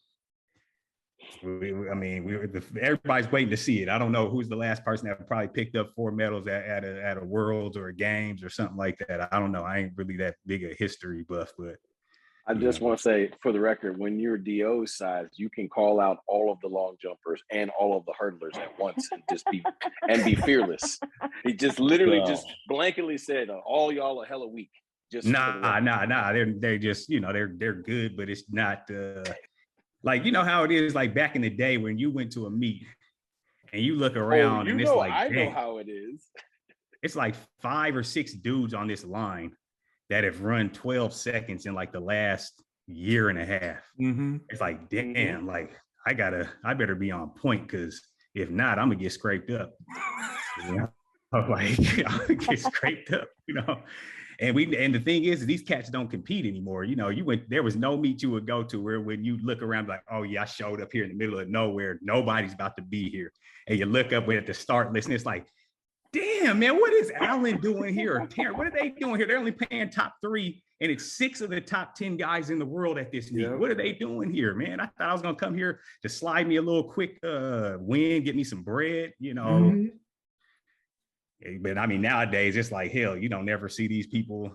Everybody's waiting to see it. I don't know who's the last person that probably picked up 4 medals at a Worlds or a Games or something like that. I don't know. I ain't really that big a history buff, but I just want to say, for the record, when you're DO's size, you can call out all of the long jumpers and all of the hurdlers at once and just be fearless. He just literally just blanketly said, all y'all are hella weak. Just nah. They're just, you know, they're good, but it's not like, you know how it is, like back in the day when you went to a meet and you look around and it's like, I know how it is. It's like 5 or 6 dudes on this line that have run 12 seconds in like the last year and a half. Mm-hmm. It's like, damn, like I better be on point, because if not, I'm gonna get scraped up. You know? Like I'm gonna get scraped up, you know. And the thing is, these cats don't compete anymore. You know, there was no meet you would go to where when you look around like, oh yeah, I showed up here in the middle of nowhere. Nobody's about to be here. And you look up at the start list and it's like, damn, man, what is Allen doing here? Or Terrence, what are they doing here? They're only paying top 3, and it's 6 of the top 10 guys in the world at this meet. What are they doing here, man? I thought I was gonna come here to slide me a little quick win, get me some bread, you know. Mm-hmm. But I mean, nowadays it's like, hell, you don't never see these people,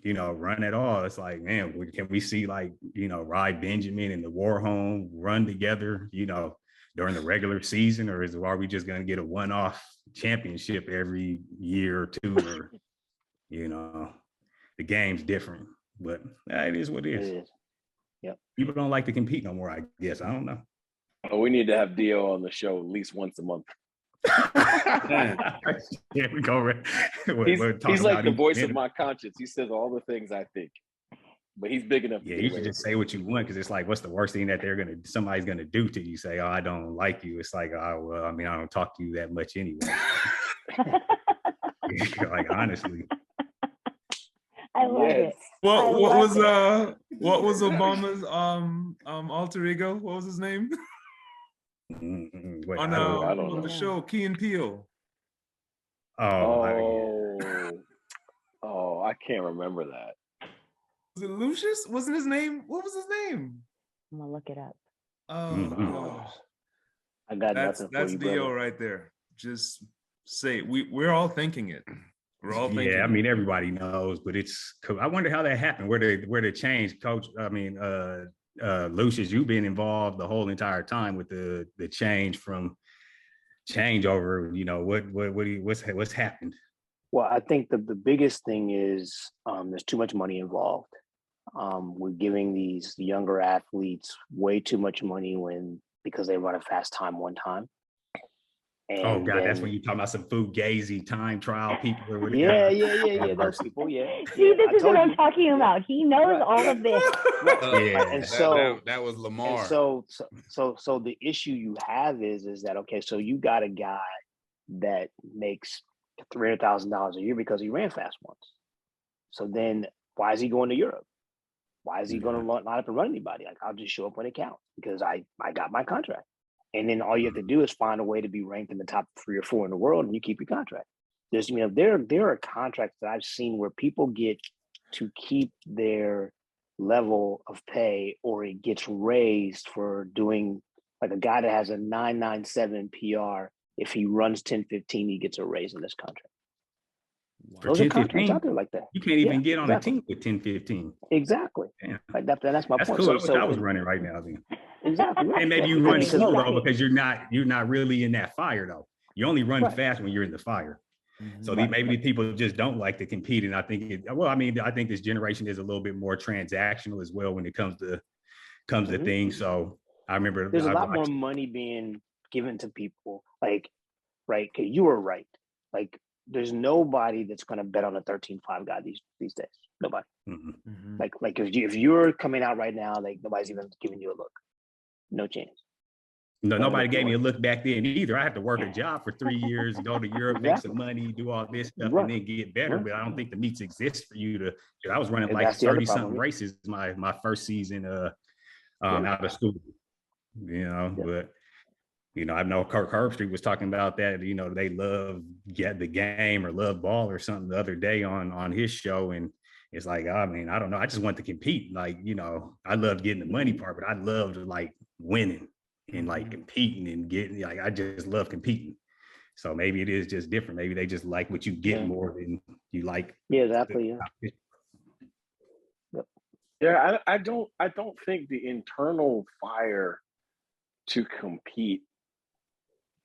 you know, run at all. It's like, man, can we see, like, you know, Ry Benjamin and the War Home run together, you know, during the regular season, or are we just going to get a one-off championship every year or 2? Or, you know, the game's different, but it is what it is. Yep. People don't like to compete no more, I guess. I don't know. Oh, we need to have Dio on the show at least once a month. Yeah, we go. He's like the voice of my conscience. He says all the things I think, but he's big enough. Yeah, you should just say what you want, because it's like, what's the worst thing that somebody's gonna do to you? Say, oh, I don't like you. It's like, oh, well, I mean, I don't talk to you that much anyway. Like, honestly. I love it. What was Obama's alter ego? What was his name? Wait, on the show, Key and Peele. I can't remember that. Was it Lucius? Wasn't his name? What was his name? I'm gonna look it up. I got nothing for that's you, Dio brother. right there. Just say we're all thinking it. We're all thinking. Yeah, I mean, everybody knows, but I wonder how that happened. Where they changed, Coach. I mean, Lucius, you've been involved the whole entire time with the changeover. You know, what's happened? Well, I think the biggest thing is there's too much money involved. We're giving these younger athletes way too much money because they run a fast time one time. And oh God, that's when you're talking about some fugazi time trial people or whatever. Yeah, those people, yeah. See, this is what I'm talking about. He knows all of this. Yeah, and so that was Lamar. And so the issue you have is that, okay, so you got a guy that makes $300,000 a year because he ran fast once. So then why is he going to Europe? Why is he going to line up and run anybody? Like, I'll just show up when it counts because I got my contract. And then all you have to do is find a way to be ranked in the top 3 or 4 in the world, and you keep your contract. There's, there are contracts that I've seen where people get to keep their level of pay, or it gets raised for doing, like a guy that has a 997 PR. If he runs 10:15, he gets a raise in this contract. For Those are 10, contracts 15, out there like that. you can't even Yeah, get on exactly. a team with 10, 15. Exactly. Damn. Like that's my That's point. cool. I wish So I was running right now then. exactly. Right. And maybe Yeah, you run because slow you though, can't. because you're not really in that fire though. You only run Right. fast when you're in the fire. So Right. maybe the people just don't like to compete. And I think I think this generation is a little bit more transactional as well when it comes to things. So I remember There's a lot more money being given to people. Like, right? Okay, you were right. Like, there's nobody that's going to bet on a 13-5 guy these days. Nobody. Like if you're coming out right now, like nobody's even giving you a look. No chance. No, nobody gave me a look back then either. I had to work a job for 3 years, go to Europe, make some money, do all this stuff, and then get better. But I don't think the meets exist for you to. I was running like 30-something races my first season out of school. But I know Kirk Herbstreit was talking about that. They love the game or love ball or something the other day on his show, and it's like, I mean, I don't know. I just want to compete. Like, I love getting the money part, but I loved like winning and like competing and getting, like, I just love competing. So maybe it is just different. Maybe they just like what you get more than you like. Yeah, exactly. Yeah, I don't think the internal fire to compete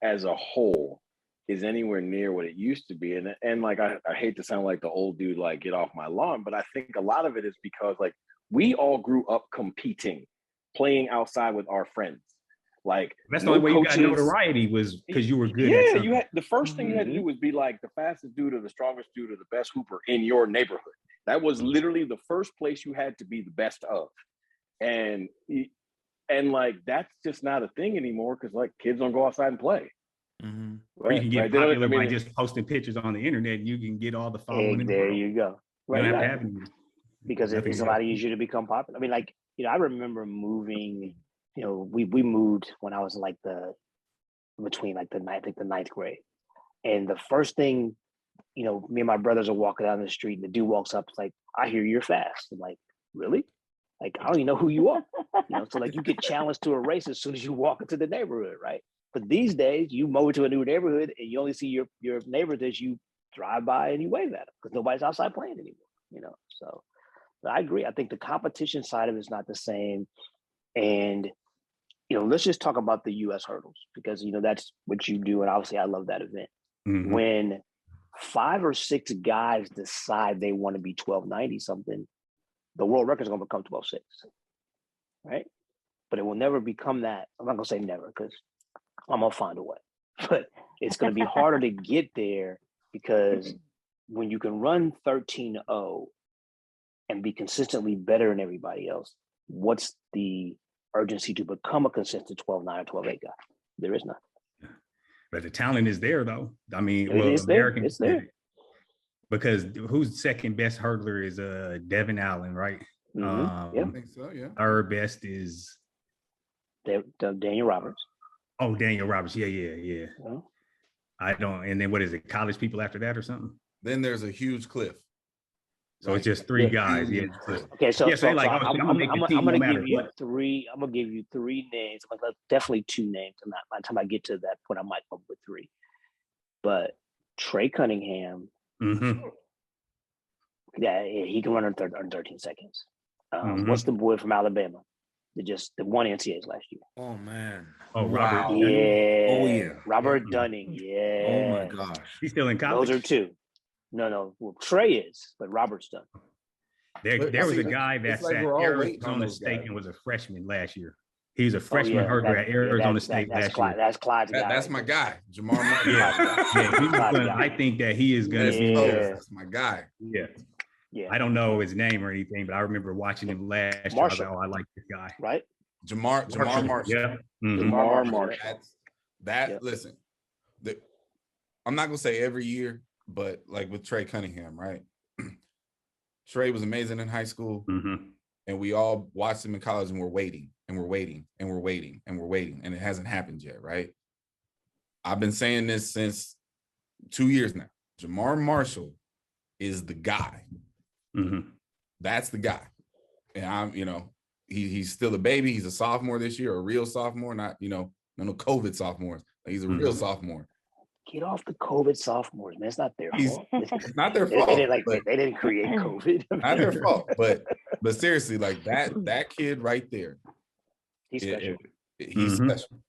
as a whole is anywhere near what it used to be. And like I hate to sound like the old dude, like get off my lawn, but I think a lot of it is because like we all grew up competing, playing outside with our friends. Like that's the only way you got notoriety was because you were good. Yeah, you had the first thing you had to do was be like the fastest dude or the strongest dude or the best hooper in your neighborhood. That was literally the first place you had to be the best of. And like that's just not a thing anymore because like kids don't go outside and play. Or you can get popular by just posting pictures on the internet and you can get all the following. Hey, there you go. Right. You don't have to have because it's a lot easier to become popular. I mean, like, I remember moving, we moved when I was like between like the ninth grade. And the first thing, me and my brothers are walking down the street and the dude walks up, it's like, I hear you're fast. I'm like, really? Like, I don't even know who you are. So like you get challenged to a race as soon as you walk into the neighborhood, right? But these days you move to a new neighborhood and you only see your neighbors as you drive by and you wave at them because nobody's outside playing anymore, So I agree. I think the competition side of it is not the same. And, let's just talk about the US hurdles because, that's what you do. And obviously I love that event. When 5 or 6 guys decide they want to be 1290 something, the world record is going to become 12.6, right? But it will never become that. I'm not going to say never because I'm going to find a way. But it's going to be harder to get there because when you can run 13.0 and be consistently better than everybody else, what's the urgency to become a consistent 12.9 or 12.8 guy? There is none. But the talent is there, though. I mean, it's there. Because who's second best hurdler is Devin Allen, right? Yeah. I think so, yeah. Third best is Daniel Roberts. Oh, Daniel Roberts. Yeah. Yeah. I don't. And then what is it? College people after that or something? Then there's a huge cliff. So it's just 3 guys. Yeah. Okay, so, yeah, so like, I'm gonna give you 3. I'm gonna give you 3 names. I'm gonna definitely 2 names. By the time I get to that point, I might come up with 3. But Trey Cunningham, yeah, he can run in 13 seconds. What's the boy from Alabama? The one NCAAs last year. Oh man. Oh, Robert. Wow. Yeah. Oh yeah. Robert Dunning. Yeah. Oh my gosh. He's still in college. Those are 2. No. Well, Trey is, but Robert's done. There was a guy that sat Arizona State and was a freshman last year. He's a freshman hurdler at Arizona State last year. That's Clyde's guy. That's my guy, Jamar Martin. Yeah, I think that he is going to be. That's my guy. Yeah. I don't know his name or anything, but I remember watching him last year. I was like, oh, I like this guy. Right? Jamar Marshall. Yeah. Jamar Marshall. Listen, I'm not going to say every year, but like with Trey Cunningham, right? Trey was amazing in high school, and we all watched him in college, and we're waiting, and it hasn't happened yet, right? I've been saying this since 2 years now. Jamar Marshall is the guy. That's the guy. And I'm, he's still a baby. He's a sophomore this year, a real sophomore, not, no COVID sophomores. He's a real sophomore. get off the COVID sophomores, man. It's not their fault. It's not their They fault. didn't but they didn't create COVID. not their fault. But seriously, like that kid right there, He's special. He's special.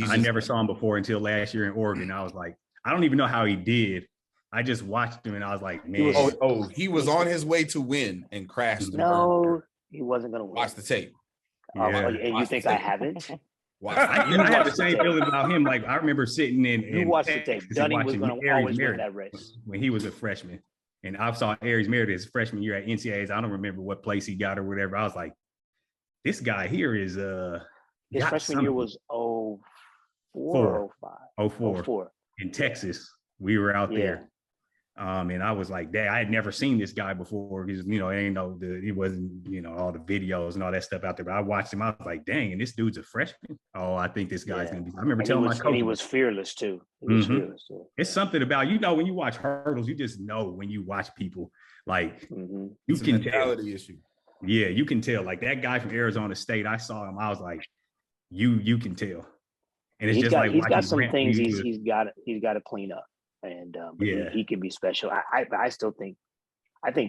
I never saw him before until last year in Oregon. I was like, I don't even know how he did. I just watched him and I was like, man. He was on his way to win and crashed. No, he wasn't going to win. Watch the tape. And you think I haven't? I had the same feeling about him. Like I remember sitting in. You watched the tape. Dunning was going to always win that race when he was a freshman, and I saw Aries Meredith his freshman year at NCAAs. I don't remember what place he got or whatever. I was like, this guy here is his freshman year was 04 or 05. 04 in Texas. We were out there. And I was like, dang, I had never seen this guy before because, it wasn't, all the videos and all that stuff out there. But I watched him. I was like, dang, and this dude's a freshman. Oh, I think this guy's going to be. I remember telling my coach. He was fearless too. Fearless too. It's something about, when you watch hurdles, you just know when you watch people, like you can tell. Issue. Yeah, you can tell. Like that guy from Arizona State, I saw him. I was like, you can tell. And it's he's got some things he's got to clean up. And he can be special. I still think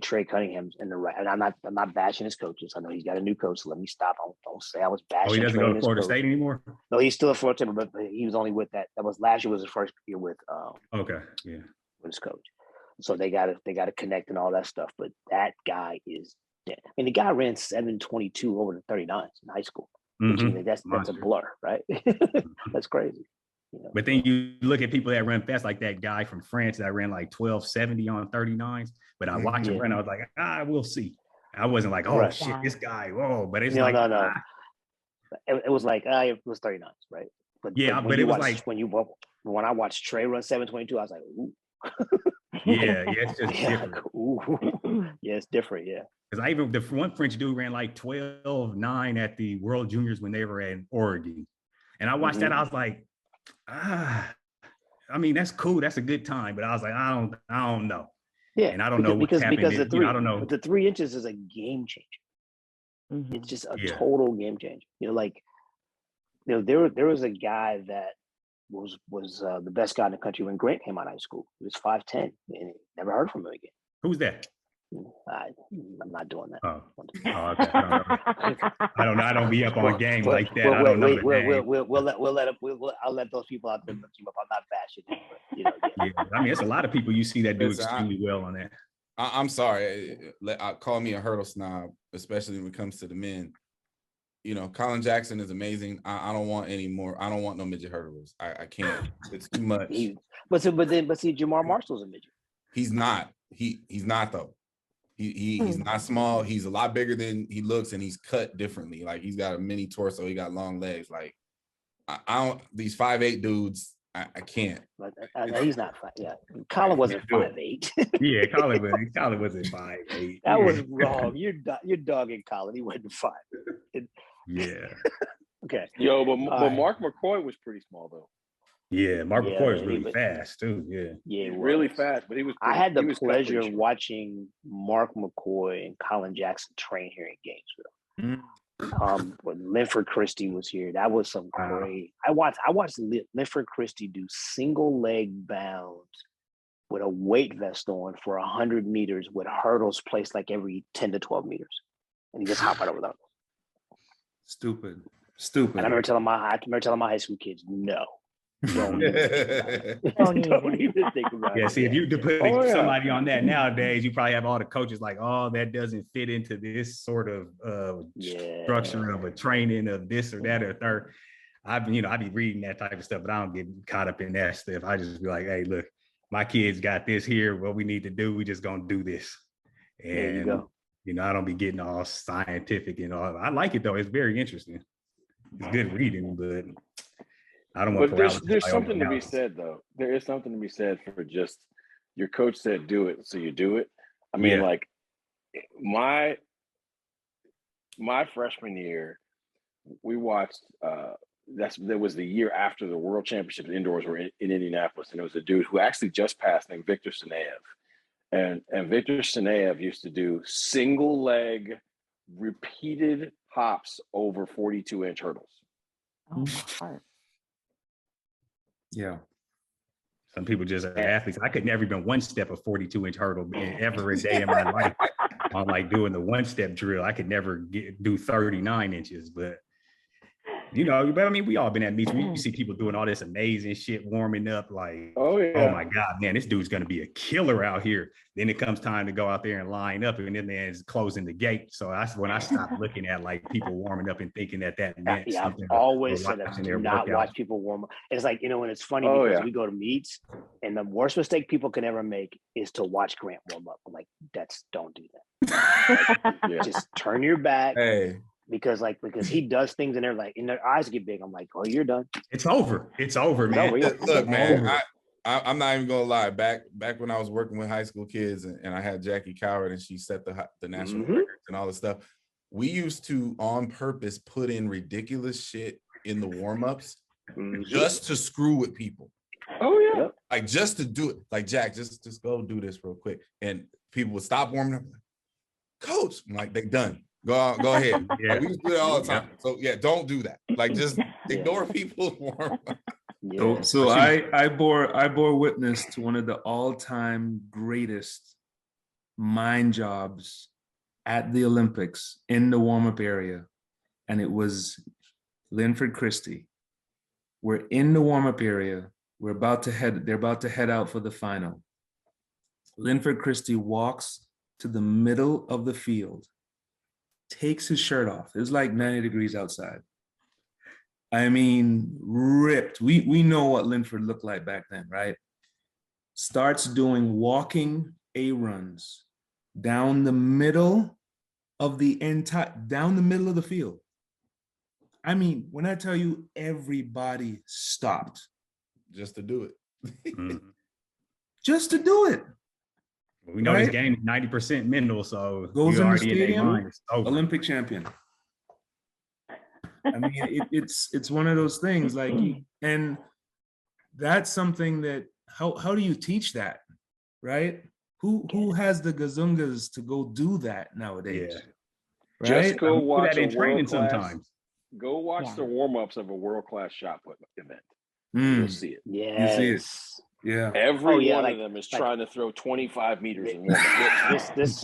Trey Cunningham's in the right. And I'm not bashing his coaches. I know he's got a new coach. So let me stop. Don't say I was bashing. He doesn't go to Florida State anymore. No, he's still at Florida State, but he was only with that. That was last year. Was his first year with with his coach. So they got to connect and all that stuff. But that guy is. I mean, the guy ran 7:22 over the 39s in high school. That's a blur, right? That's crazy. But then you look at people that run fast, like that guy from France that ran like 12:70 on 39s. But I watched him run. I was like, we'll see. I wasn't like, shit, this guy, whoa. But it's no. It was like, it was 39s, right? But it was like when I watched Trey run 7:22, I was like, ooh. It's just different. Yeah, it's different. Yeah. Because the one French dude ran like 12:9 at the World Juniors when they were in Oregon, and I watched that. I was like, I mean, that's cool. That's a good time. But I was like, I don't know. Yeah. And I don't know what's happening. Because I don't know. But the 3 inches is a game changer. It's just a total game changer. There was a guy that was the best guy in the country when Grant came out of high school. He was 5'10", and never heard from him again. Who's that? I'm not doing that. Oh, okay. I don't know. I don't be up on game like that. I don't know. I'll let those people out there look you up. I'm not bashing it, but I mean, it's a lot of people you see that do extremely well on that. I'm sorry. Call me a hurdle snob, especially when it comes to the men. Colin Jackson is amazing. I don't want any more. I don't want no midget hurdlers. I can't. It's too much. But see, Jamar Marshall's a midget. He's not. He's not though. He's not small. He's a lot bigger than he looks, and he's cut differently. Like he's got a mini torso. He got long legs. Like I don't. These 5'8" dudes, I can't. But he's not 5. Yeah, Colin wasn't 5'8". Yeah, Colin wasn't 5'8". That was wrong. You're dogging Colin. He wasn't 5. Yeah. Okay. But Mark McCoy was pretty small though. Yeah, Mark McCoy was really fast too. Yeah, really fast. But he was. I had the pleasure of watching Mark McCoy and Colin Jackson train here in Gainesville. When Linford Christie was here, that was some great. I watched Linford Christie do single leg bounds with a weight vest on for 100 meters with hurdles placed like every 10 to 12 meters, and he just hopped right over them. Stupid. And I remember telling my high school kids, no. Don't even think about it. See, if you put somebody on that nowadays, you probably have all the coaches like, that doesn't fit into this sort of structure of a training of this or that or third. I be reading that type of stuff, but I don't get caught up in that stuff. I just be like, hey, look, my kids got this here. What we need to do, we just gonna do this. And there you go. I don't be getting all scientific and all. I like it though. It's very interesting. It's good reading, but I don't want. But there's something to be said though. There is something to be said for just your coach said do it, so you do it. I mean, like my freshman year, we watched. That was the year after the World Championships indoors were in Indianapolis, and it was a dude who actually just passed named Victor Sineyev, and Victor Sineyev used to do single leg repeated hops over 42-inch hurdles. Oh, my heart. Yeah. Some people just are athletes. I could never even one step a 42-inch hurdle ever a day in my life. I'm like doing the one step drill. I could never do 39 inches, but but I mean, we all been at meets. You see people doing all this amazing shit, warming up like, Oh yeah. oh my God, man, this dude's going to be a killer out here. Then it comes time to go out there and line up, and then man's closing the gate. So that's when I stopped looking at like people warming up and thinking that meant something. I've always said that, do not watch people warm up. It's like, when it's funny because we go to meets, and the worst mistake people can ever make is to watch Grant warm up. I'm like, don't do that. Just turn your back. Hey. Because he does things and they're like, and their eyes get big. I'm like, oh, you're done. It's over, man. Look, man, I'm not even gonna lie. Back when I was working with high school kids, and I had Jackie Coward, and she set the national records and all this stuff. We used to on purpose put in ridiculous shit in the warm-ups just to screw with people. Oh yeah, like just to do it. Like, Jack, just go do this real quick, and people would stop warming up. Like, Coach, I'm like, they done. Go ahead. Yeah, we do it all the time. So yeah, don't do that. Like, just ignore people's warm up. So I bore witness to one of the all-time greatest mind jobs at the Olympics in the warm-up area, and it was Linford Christie. We're in the warm-up area. They're about to head out for the final. Linford Christie walks to the middle of the field, takes his shirt off. It was like 90 degrees outside. I mean, ripped. We know what Linford looked like back then, right? Starts doing walking A-runs down the middle of the field. I mean, when I tell you everybody stopped. Just to do it. Just to do it. We know his game is 90% mental, so goes in the stadium, Olympic champion. I mean, it's one of those things, like, and that's something that how do you teach that, right? Who has the gazungas to go do that nowadays? Right? Just go watch a training sometimes. Go watch the warm-ups of a world-class shot put event. You'll see it. Yeah, you see it. Yeah. Every one of them is trying to throw 25 meters in one. This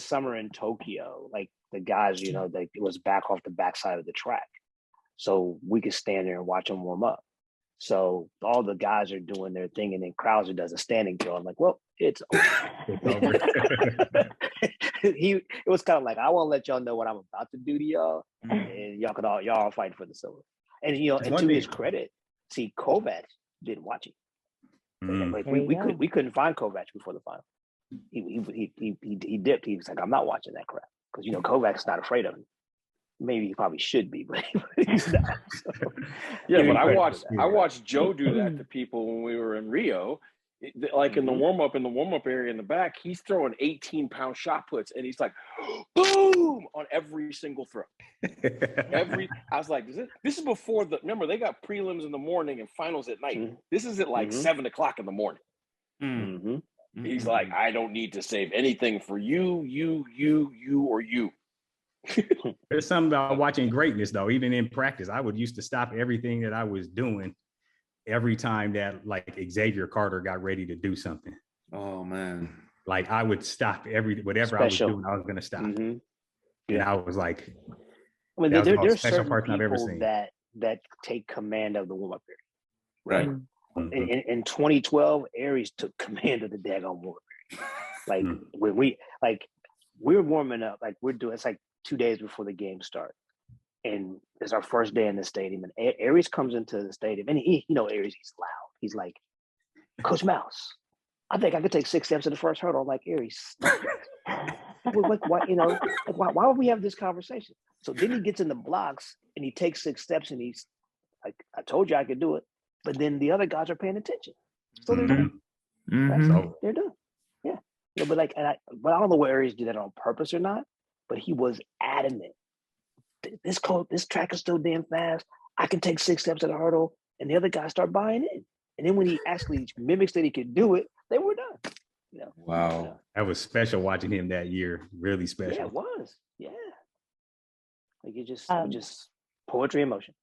summer in Tokyo, like the guys, it was back off the backside of the track. So we could stand there and watch them warm up. So all the guys are doing their thing, and then Krauser does a standing drill. I'm like, well, it's over. It was kind of like, I won't let y'all know what I'm about to do to y'all, and y'all all fight for the silver. And and to his credit, see, Kovac didn't watch it. Like we couldn't find Kovac before the final. He dipped. He was like, I'm not watching that crap, because Kovac's not afraid of him. Maybe he probably should be, but he's not. So, but I watched Joe do that to people when we were in Rio. Like in the warm up area in the back, he's throwing 18-pound shot puts, and he's like, boom, on every single throw. I was like, this is before remember, they got prelims in the morning and finals at night. This is at like 7 o'clock in the morning. He's like, I don't need to save anything for you, or you. There's something about watching greatness, though. Even in practice, I would used to stop everything that I was doing every time that like Xavier Carter got ready to do something. Oh man. Like I would stop whatever I was doing, I was going to stop. And I was like, I mean, there's certain people that take command of the warm-up area. Right. In 2012, Aries took command of the daggone warm-up area. Like when we're warming up, like we're doing, it's like 2 days before the game start. And it's our first day in the stadium, and Aries comes into the stadium, and Aries, he's loud. He's like, Coach Mouse, I think I could take 6 steps in the first hurdle. I'm like, Aries, stop it. Why would we have this conversation? So then he gets in the blocks and he takes 6 steps, and he's like, I told you I could do it. But then the other guys are paying attention. So they're done. Right? So they're done. Yeah. But I don't know whether Aries did that on purpose or not, but he was adamant. This track is so damn fast. I can take 6 steps at a hurdle, and the other guys start buying in. And then when he actually mimics that he could do it, they were done. Wow, that was special watching him that year. Really special. Yeah, it was. Yeah, like it just poetry in motion.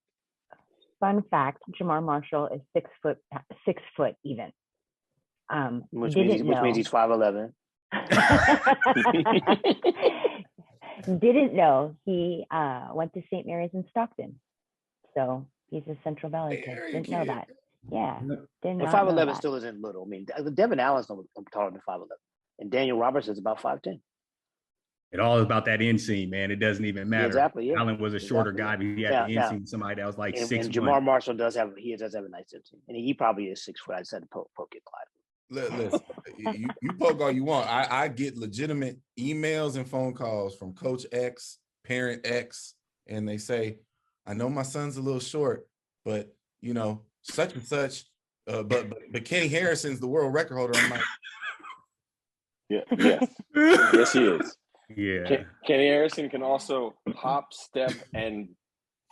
Fun fact: Jamar Marshall is 6 foot even. Which means he's 5'11". Didn't know he went to St. Mary's in Stockton. So he's a Central Valley kid. Didn't know that. Yeah. And 5'11" still isn't little. I mean, Devin Allen's taller than 5'11", and Daniel Roberts is about 5'10". It all is about that inseam, man. It doesn't even matter. Exactly. Yeah. Allen was a shorter guy, but he had the inseam. Somebody that was like 6'1". And Jamar Marshall does have a nice inseam, and he probably is 6 foot. I just had to poke it, Clyde. Listen, you poke all you want. I get legitimate emails and phone calls from Coach X, Parent X, and they say, "I know my son's a little short, but you know, such and such. But Kenny Harrison's the world record holder." I'm like, yes, he is. Yeah. Kenny Harrison can also hop, step, and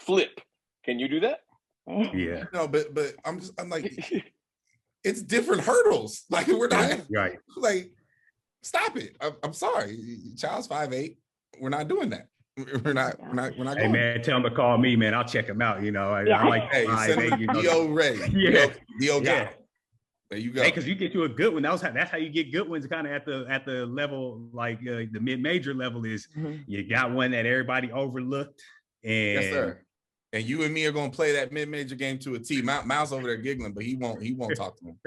flip. Can you do that? Yeah. No, but I'm like, it's different hurdles. Like we're not right. Like, stop it. I'm sorry. Child's 5'8". We're not doing that. We're not. Hey man, tell him to call me, man. I'll check him out. You know, I like Dio ready. Yeah. Dio got it. There you go. Hey, because you get you a good one. That's how you get good ones. Kind of at the level like the mid-major level is you got one that everybody overlooked. And yes, sir. And you and me are gonna play that mid-major game to a T. Miles over there giggling, but he won't talk to him.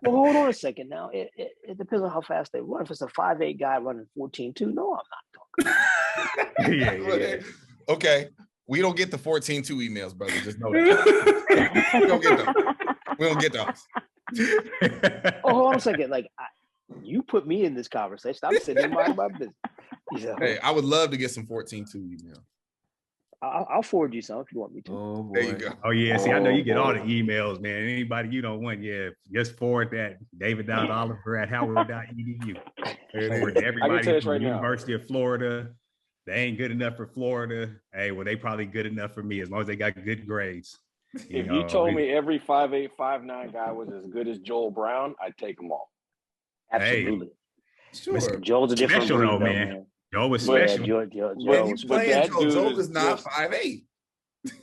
Well, hold on a second. Now it depends on how fast they run. If it's a 5'8" guy running 14.2, no, I'm not talking. yeah. Okay. We don't get the 14.2 emails, brother. Just know that. We don't get them. We don't get those. Oh, hold on a second. Like, you put me in this conversation. I'm sitting in my business. Hey, I would love to get some 14.2 emails. I'll forward you some if you want me to. Oh, boy. There you go. Oh, yeah. See, I know you get all the emails, man. Anybody you don't want, just forward that david.oliver@howard.edu. Everybody from the University of Florida. They ain't good enough for Florida. Hey, well, they probably good enough for me as long as they got good grades. If you told me every 5'8", 5'9" guy was as good as Joel Brown, I'd take them all. Absolutely. Hey, sure. Joel's a different special breed, though, man. Joel was special. Joel is not 5'8".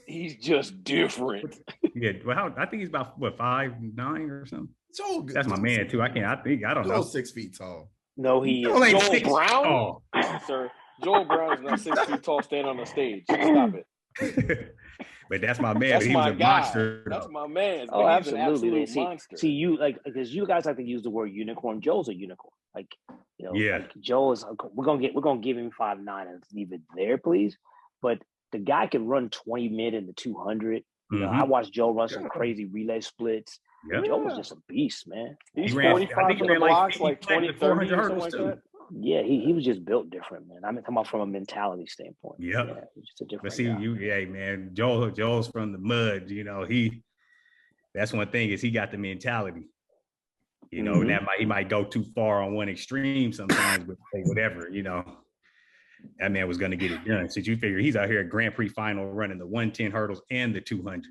He's just different. Yeah, well, I think he's about 5'9" or something. Joel, that's my man too. I don't know. 6 feet tall. No, he is. Joel Brown, sir. Joel Brown is not 6 feet tall, standing on the stage. Stop it. But that's my man. That's he my was a guy. monster. That's my man. Oh, absolutely. Monster. See, you like because you guys like to use the word unicorn. Joel's a unicorn. Like, you know, yeah. Like Joel is. We're gonna give him 5'9" and leave it there, please. But the guy can run 20 mid in the 200. You know, I watched Joel run some crazy relay splits. Yeah. Joel was just a beast, man. He's 45 in the blocks, like 20, 30, something like that. Yeah, he was just built different, man. I'm talking about from a mentality standpoint. Yep. Yeah, he's just a different. But see, guy. Man, Joel's from the mud. You know, that's one thing is he got the mentality. You know, and he might go too far on one extreme sometimes, but whatever, you know, that man was going to get it done. So you figure he's out here at Grand Prix final running the 110 hurdles and the 200,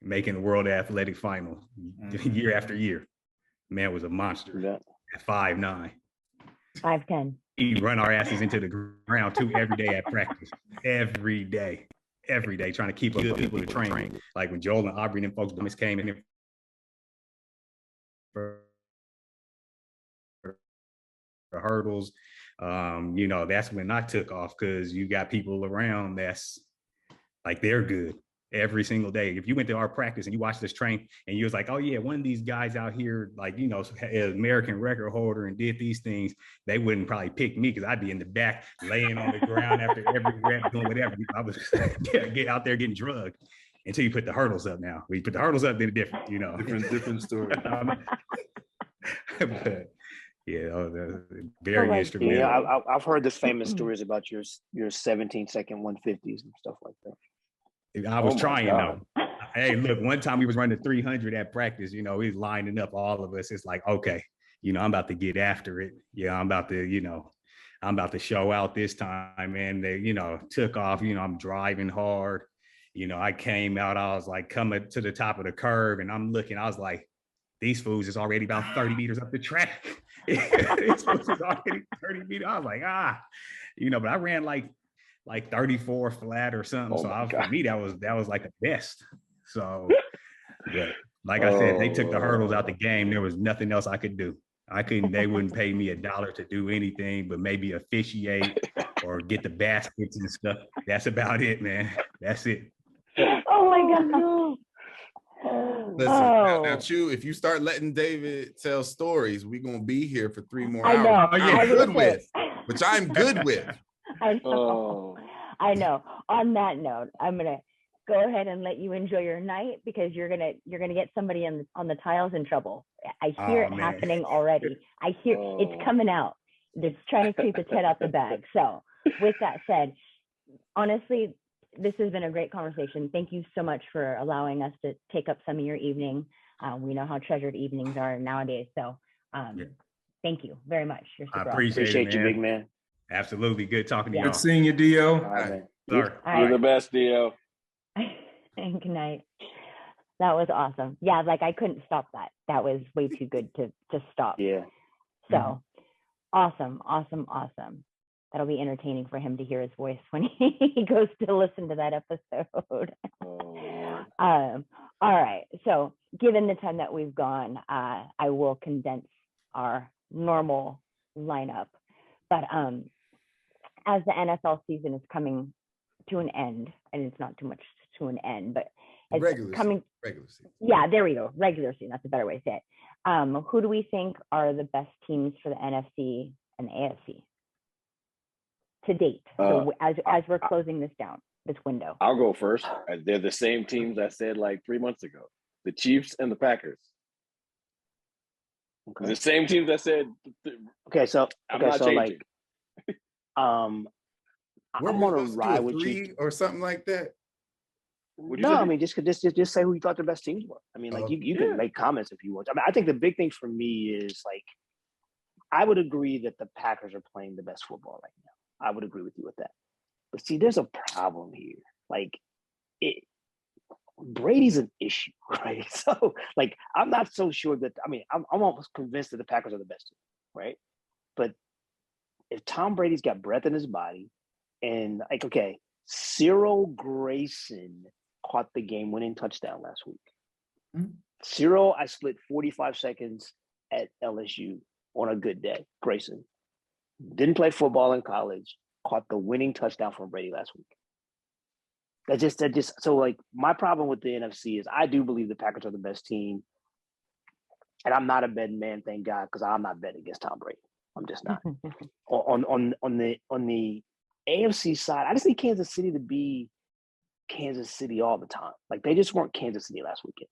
making the World Athletic Final year after year. Man was a monster at 5'9". 5'10". He run our asses into the ground too every day at practice. Every day, trying to keep up with people to train. Like when Joel and Aubrey and folks came in for hurdles, you know, that's when I took off because you got people around that's like they're good every single day. If you went to our practice and you watched us train and you was like, oh yeah, one of these guys out here, like, you know, American record holder and did these things, they wouldn't probably pick me because I'd be in the back laying on the ground after every rep doing whatever. I was get out there getting drugged until you put the hurdles up. Now when you put the hurdles up, then different, you know. Different story. But, yeah, very instrumental. Yeah, I've heard the famous stories about your 17-second 150s and stuff like that. I was trying though. Hey, look, one time we was running 300 at practice, you know, we was lining up all of us. It's like, okay, you know, I'm about to get after it. Yeah, I'm about to show out this time. And they, you know, took off, you know, I'm driving hard. You know, I came out, I was like coming to the top of the curve and I'm looking, I was like, these fools is already about 30 meters up the track. These fools is already 30 meters. I was like, you know, but I ran like 34 flat or something. For me, that was like the best. So yeah. Like I said, they took the hurdles out the game. There was nothing else I could do. They wouldn't pay me $1 to do anything, but maybe officiate or get the baskets and stuff. That's about it, man. That's it. Oh my God. Listen, now, Chew, if you start letting David tell stories, we're gonna be here for 3 more I know. hours. I'm good say, with, which I'm good with. I know. I know. On that note, I'm gonna go ahead and let you enjoy your night because you're gonna get somebody on the tiles in trouble. I hear it happening already. I hear it's coming out. They're trying to creep its head out the bag. So with that said, honestly, this has been a great conversation. Thank you so much for allowing us to take up some of your evening. We know how treasured evenings are nowadays. So thank you very much. You're super appreciate you, big man. Absolutely. Good talking to you. Good seeing you, Dio. All right, man. You're the best, Dio. Good night. That was awesome. Yeah, like I couldn't stop that. That was way too good to stop. Yeah. So awesome. That'll be entertaining for him to hear his voice when he goes to listen to that episode. All right. So given the time that we've gone, I will condense our normal lineup. But as the NFL season is coming to an end, and it's not too much to an end, but it's regular season. Yeah, there we go. Regular season. That's a better way to say it. Who do we think are the best teams for the NFC and the AFC to date? So as we're closing this window. I'll go first. They're the same teams I said like 3 months ago. The Chiefs and the Packers. Okay. The same teams I said. So changing. like, I'm gonna ride with you or something like that. No, I mean just say who you thought the best teams were. I mean, like you can make comments if you want. I mean, I think the big thing for me is like I would agree that the Packers are playing the best football right now. I would agree with you with that. But see, there's a problem here. Like Brady's an issue, right? So like I'm not so sure that I'm almost convinced that the Packers are the best team, right? But if Tom Brady's got breath in his body, and like Cyril Grayson caught the game-winning touchdown last week. Mm-hmm. Cyril, I split 45 seconds at LSU on a good day. Grayson didn't play football in college, caught the winning touchdown from Brady last week. That just so like my problem with the NFC is I do believe the Packers are the best team, and I'm not a betting man, thank God, because I'm not betting against Tom Brady. I'm just not. on the AFC side, I just need Kansas City to be Kansas City all the time. Like they just weren't Kansas City last weekend.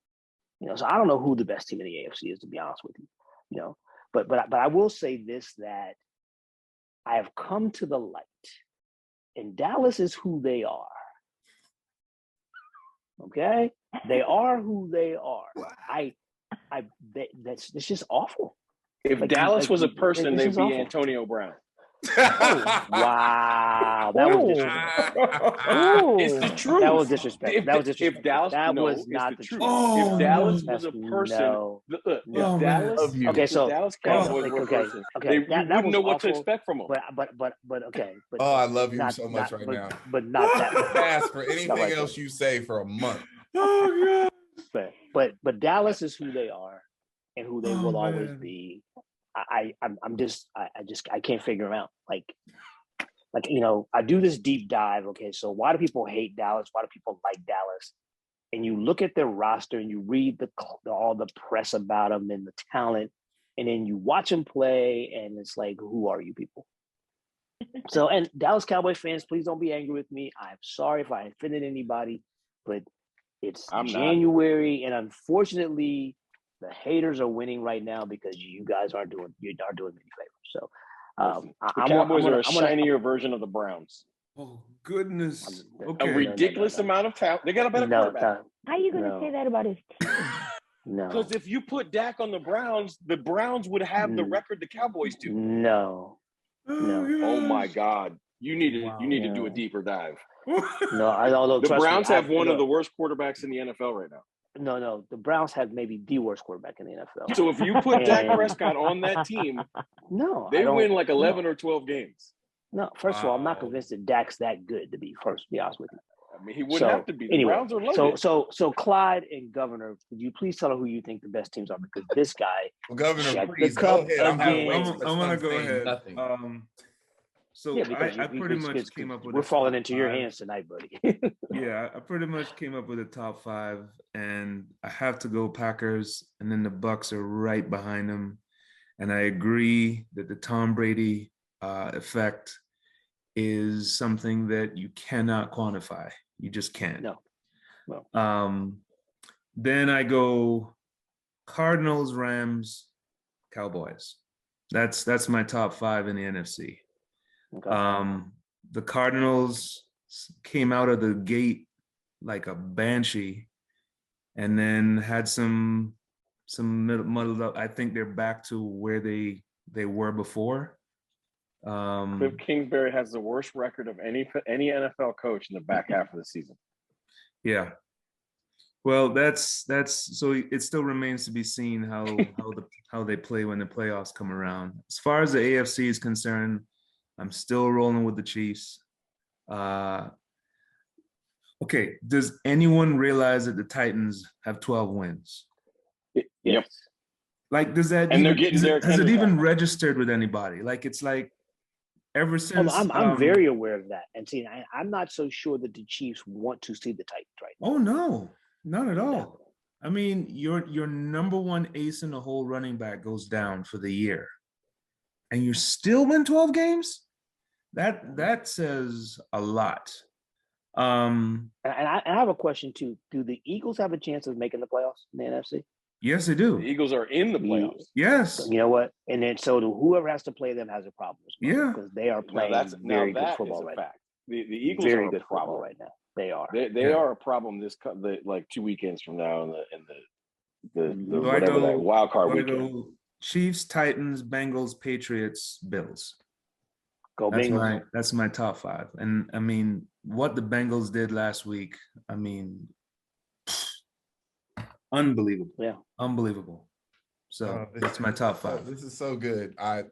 So I don't know who the best team in the AFC is, to be honest with you. But I will say this, that I have come to the light, and Dallas is who they are. Okay, they are who they are. That's just awful. If Dallas was a person, they'd be Antonio Brown. Wow, that was disrespectful. It's the truth. That was disrespectful. If Dallas, that was not the truth. If Dallas was a person, if Dallas Cowboys were a person, they wouldn't know what to expect from them. But I love you so much right now. But not that. Ask for anything else you say for a month. Oh God. But Dallas is who they are, and who they will always be. I can't figure them out. Like I do this deep dive. Okay, so why do people hate Dallas? Why do people like Dallas? And you look at their roster and you read all the press about them and the talent, and then you watch them play, and it's like, who are you people? So, and Dallas Cowboys fans, please don't be angry with me. I'm sorry if I offended anybody, but it's January, and unfortunately, the haters are winning right now because you guys aren't doing me any favors. So the Cowboys are a shinier version of the Browns. Oh goodness! A ridiculous amount of talent. They got a better quarterback. How are you going to say that about his team? No, because if you put Dak on the Browns would have the record the Cowboys do. No. Oh my God! You need to do a deeper dive. No, the Browns have one of the worst quarterbacks in the NFL right now. No, the Browns have maybe the worst quarterback in the NFL. So if you put Dak Prescott on that team, they win like 11 or 12 games. No, first of all, I'm not convinced that Dak's that good, to be honest with you. I mean, he wouldn't have to be. The Anyway, Browns are loaded. so Clyde and Governor, could you please tell her who you think the best teams are? Because this guy, Well, Governor, shut please the go cup ahead. I'm again. waiting for I'm gonna Son go saying ahead. nothing. So Yeah, because I pretty much came up with we're a falling top into your 5. hands tonight, buddy. Yeah, I pretty much came up with a top 5, and I have to go Packers, and then the Bucks are right behind them. And I agree that the Tom Brady effect is something that you cannot quantify. You just can't. No. Then I go Cardinals, Rams, Cowboys. That's my top 5 in the NFC. Okay. The Cardinals came out of the gate like a banshee, and then had some muddled up. I think they're back to where they were before. Cliff Kingsbury has the worst record of any NFL coach in the back half of the season. Yeah. Well, that's so it still remains to be seen how they play when the playoffs come around. As far as the AFC is concerned, I'm still rolling with the Chiefs. Okay, does anyone realize that the Titans have 12 wins? Yep. Like, does that And even, they're getting Derrick has it Henry even back. registered with anybody? Like, it's like ever since I'm very aware of that. And see, I'm not so sure that the Chiefs want to see the Titans right now. Oh no, not at all. I mean, your number 1 ace in the whole running back goes down for the year, and you still win 12 games? That says a lot. And I have a question too. Do the Eagles have a chance of making the playoffs in the NFC? Yes, they do. The Eagles are in the playoffs. Yes. You know what? And then so whoever has to play them has a problem as well. Yeah. Because they are playing very good football right now. The Eagles Very are good a problem football right now. They are. They are a problem like 2 weekends from now in the So I whatever go, that wild card I weekend. go Chiefs, Titans, Bengals, Patriots, Bills. Go Bengals. That's my top 5. And I mean, what the Bengals did last week, I mean, unbelievable. Yeah. Unbelievable. So that's my top 5. This is so good. I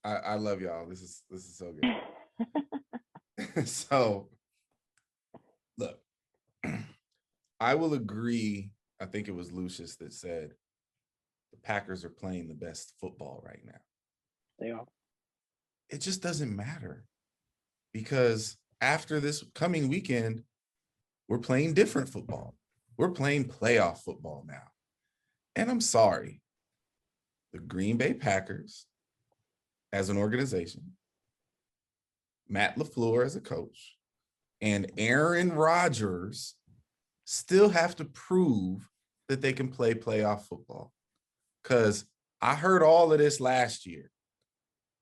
love y'all. This is so good. So look, I will agree. I think it was Lucius that said the Packers are playing the best football right now. They are. It just doesn't matter, because after this coming weekend, we're playing different football. We're playing playoff football now. And I'm sorry, the Green Bay Packers as an organization, Matt LaFleur as a coach, and Aaron Rodgers still have to prove that they can play playoff football. Because I heard all of this last year.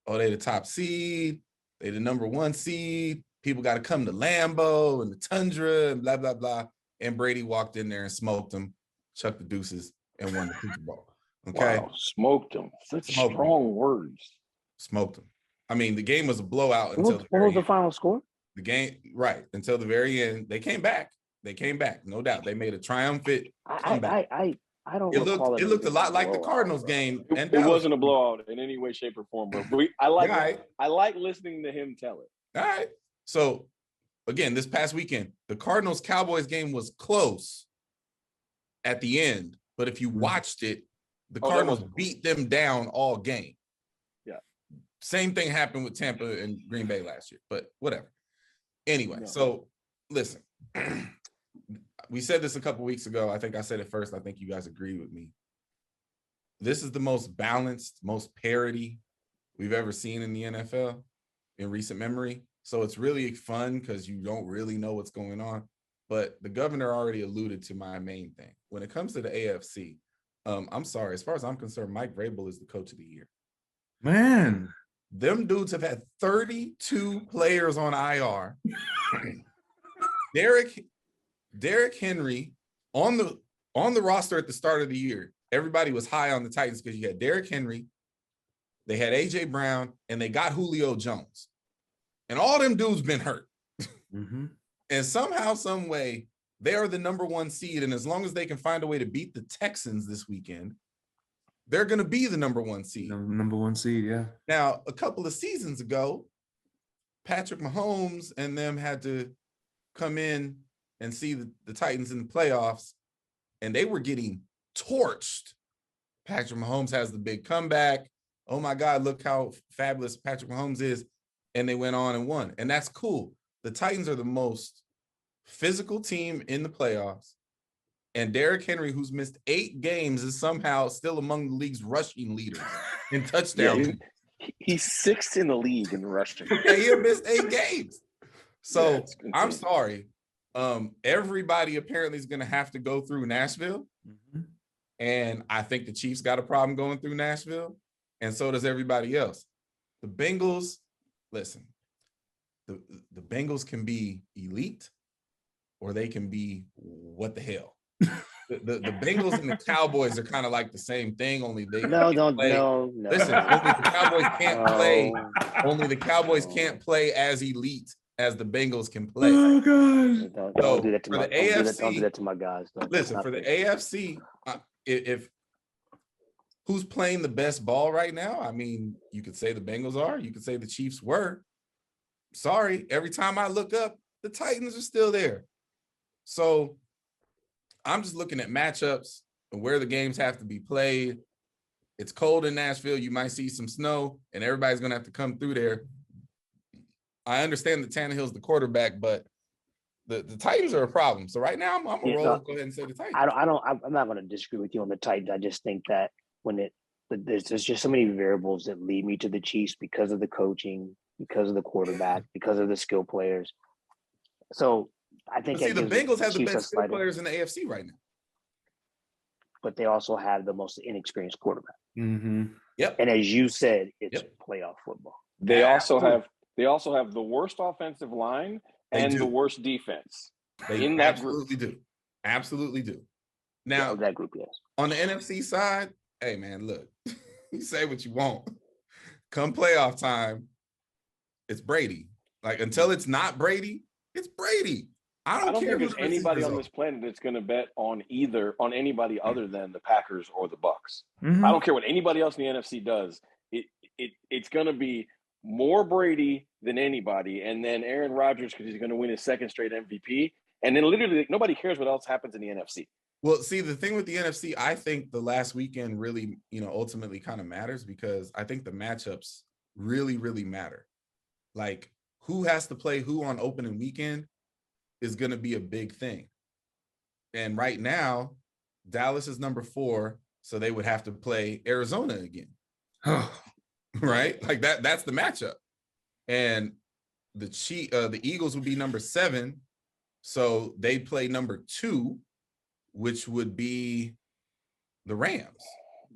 Oh, they the top seed. They the number 1 seed. People got to come to Lambeau and the Tundra and blah, blah, blah. And Brady walked in there and smoked them, chucked the deuces, and won the Super Bowl. Okay? Wow, smoked them. Such strong words. Smoked them. I mean, the game was a blowout until the What was the final score? The game, right, until the very end. They came back. No doubt. They made a triumphant comeback. I don't. It looked a lot like the Cardinals game. And it wasn't a blowout in any way, shape, or form. But I like listening to him tell it. All right. So again, this past weekend, the Cardinals-Cowboys game was close at the end. But if you watched it, the Cardinals beat them down all game. Yeah. Same thing happened with Tampa and Green Bay last year, but whatever. Anyway, so listen, we said this a couple weeks ago. I think I said it first. I think you guys agree with me. This is the most balanced, most parity we've ever seen in the NFL in recent memory. So it's really fun because you don't really know what's going on. But the governor already alluded to my main thing. When it comes to the AFC, I'm sorry. As far as I'm concerned, Mike Vrabel is the coach of the year. Man. Them dudes have had 32 players on IR. Derrick Henry on the roster at the start of the year. Everybody was high on the Titans because you had Derrick Henry, they had AJ Brown, and they got Julio Jones. And all them dudes been hurt. Mm-hmm. And somehow, some way, they are the number 1 seed. And as long as they can find a way to beat the Texans this weekend, they're going to be the number 1 seed. Number 1 seed, yeah. Now, a couple of seasons ago, Patrick Mahomes and them had to come in and see the Titans in the playoffs, and they were getting torched. Patrick Mahomes has the big comeback. Oh my God, look how fabulous Patrick Mahomes is. And they went on and won. And that's cool. The Titans are the most physical team in the playoffs. And Derrick Henry, who's missed 8 games, is somehow still among the league's rushing leaders in touchdowns. Yeah, he's 6th in the league in rushing. And he missed 8 games. So I'm sorry. Everybody apparently is going to have to go through Nashville. Mm-hmm. And I think the Chiefs got a problem going through Nashville. And so does everybody else. The Bengals, listen, the Bengals can be elite or they can be what the hell. The Bengals and the Cowboys are kind of like the same thing, only they no. Listen, only the Cowboys can't play. Only the Cowboys can't play as elite as the Bengals can play. Oh God! Don't do that to my AFC. Don't do that to my guys. Listen, for the AFC, if who's playing the best ball right now? I mean, you could say the Bengals are. You could say the Chiefs were. Sorry, every time I look up, the Titans are still there. So I'm just looking at matchups and where the games have to be played. It's cold in Nashville. You might see some snow, and everybody's going to have to come through there. I understand that Tannehill's the quarterback, but the Titans are a problem. So right now, I'm going to roll. Go ahead and say the Titans. I'm not going to disagree with you on the Titans. I just think that there's just so many variables that lead me to the Chiefs because of the coaching, because of the quarterback, because of the skill players. So I think the Bengals have the best skill players in the AFC right now, but they also have the most inexperienced quarterback. Mm-hmm. Yep. And as you said, it's playoff football. They also have the worst offensive line and the worst defense. They in that absolutely group. Absolutely do. Now that group, yes. On the NFC side, hey man, look, you say what you want. Come playoff time, it's Brady. Like until it's not Brady, it's Brady. I don't care think there's anybody on this planet that's going to bet on anybody other than the Packers or the Bucks. Mm-hmm. I don't care what anybody else in the NFC does. It's going to be more Brady than anybody, and then Aaron Rodgers because he's going to win his 2nd straight MVP, and then literally nobody cares what else happens in the NFC. Well, see, the thing with the NFC, I think the last weekend really, ultimately kind of matters because I think the matchups really, really matter. Like who has to play who on opening weekend is going to be a big thing. And right now, Dallas is number 4, so they would have to play Arizona again. Right? Like that's the matchup. And the Eagles would be number 7, so they play number 2, which would be the Rams.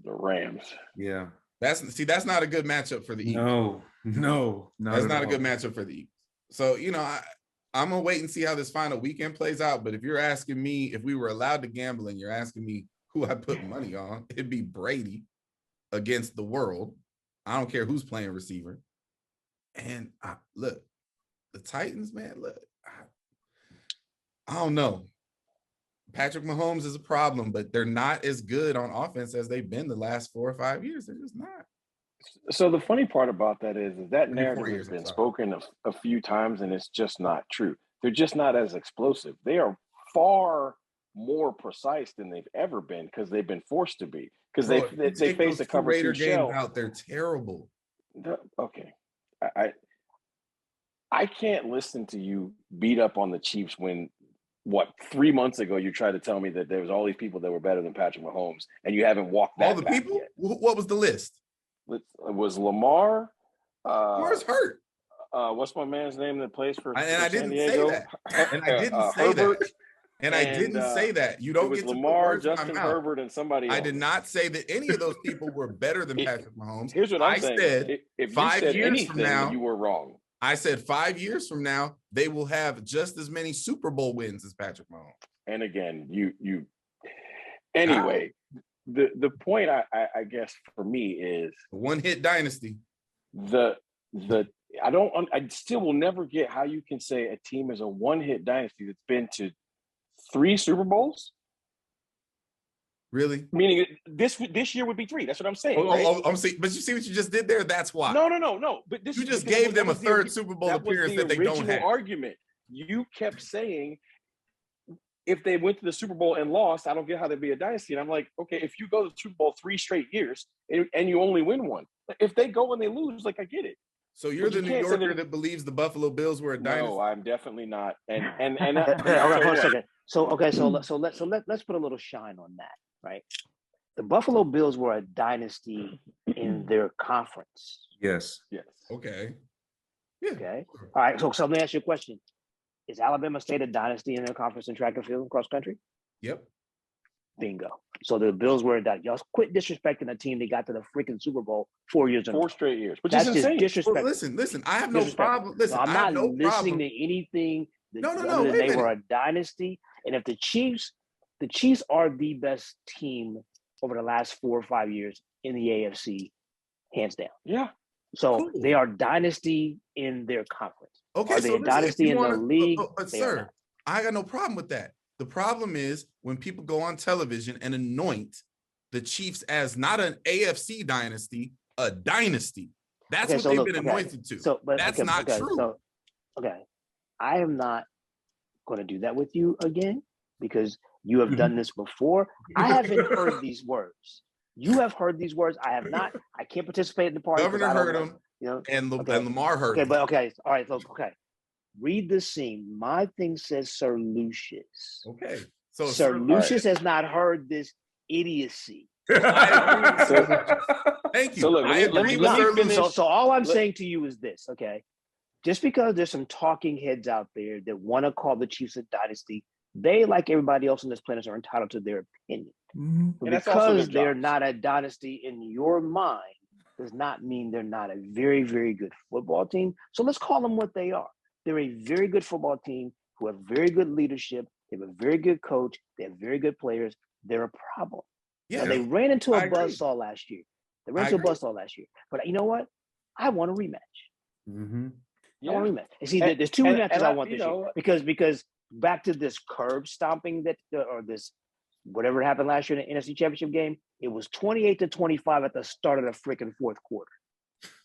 The Rams. Yeah. That's not a good matchup for the Eagles. No. That's not a good matchup for the Eagles. So, I'm going to wait and see how this final weekend plays out. But if you're asking me, if we were allowed to gamble and you're asking me who I put money on, it'd be Brady against the world. I don't care who's playing receiver. And look, the Titans, man, look, I don't know. Patrick Mahomes is a problem, but they're not as good on offense as they've been the last 4 or 5 years. They're just not. So the funny part about that is that narrative has been spoken a few times, and it's just not true. They're just not as explosive. They are far more precise than they've ever been because they've been forced to be. Because they face a cover 2 shell. Out, they're terrible. Okay, I can't listen to you beat up on the Chiefs when 3 months ago you tried to tell me that there was all these people that were better than Patrick Mahomes, and you haven't walked that. All the people? Yet. What was the list? It was Lamar. Lamar's hurt. What's my man's name that plays for? I didn't say that. And I didn't say that. And I didn't say that. You don't get to Lamar, Justin Herbert, and somebody else. I did not say that any of those people were better than Patrick Mahomes. Here's what I'm saying. Said, if 5 years from now, you were wrong. I said 5 years from now, they will have just as many Super Bowl wins as Patrick Mahomes. And again, anyway, the point I guess for me is one-hit dynasty. I still will never get how you can say a team is a one-hit dynasty that's been to 3 Super Bowls. Really? Meaning this year would be 3. That's what I'm saying. I'm saying, but you see what you just did there? That's why. No. But you just gave them a 3rd Super Bowl appearance that they don't have. Argument. you kept saying if they went to the Super Bowl and lost, I don't get how they'd be a dynasty. And I'm like, okay, if you go to the Super Bowl 3 straight years and you only win one, if they go and they lose, like I get it. So you're the New Yorker that believes the Buffalo Bills were a dynasty? No, I'm definitely not. And okay, hold on a second. So let's put a little shine on that, right? The Buffalo Bills were a dynasty in their conference. Yes. Yes. Okay. Yeah. Okay. All right. So let me ask you a question. Is Alabama State a dynasty in their conference in track and field and cross country? Yep. Bingo. So the Bills were a dynasty. Y'all quit disrespecting a team that got to the freaking Super Bowl 4 years in a row. 4 straight years, which That's is just insane. disrespectful. Well, listen. I have no problem. Listen, No, I'm I not have no listening problem. to anything. No. Other than Wait a they were minute. a dynasty, and if the Chiefs are the best team over the last 4 or 5 years in the AFC, hands down. Yeah. So Cool. they are dynasty in their conference. Okay, Are they so a dynasty in the league? They are sir, not. I got no problem with that. The problem is when people go on television and anoint the Chiefs as not an AFC dynasty, a dynasty. That's what they've been anointed to. So, but that's not true. So, I am not going to do that with you again because you have done this before. I haven't heard these words. You have heard these words. I have not. I can't participate in the party. Governor heard them, you know, and Lamar heard them. But all right. Look, okay. Read the scene. My thing says Sir Lucius. Okay. So Sir Lucius has not heard this idiocy. Thank you. So look, let me finish. So all I'm saying to you is this, okay? Just because there's some talking heads out there that want to call the Chiefs a dynasty, they, like everybody else on this planet, are entitled to their opinion. But because they're not a dynasty in your mind, does not mean they're not a very, very good football team. So let's call them what they are. They're a very good football team who have very good leadership. They have a very good coach. They have very good players. They're a problem. Yeah, and they ran into a buzzsaw last year. But you know what? I want a rematch. Mm-hmm. I want a rematch. And see, there's 2 rematches I want this year. Because back to this curb stomping or this whatever happened last year in the NFC Championship game, it was 28-25 at the start of the freaking fourth quarter.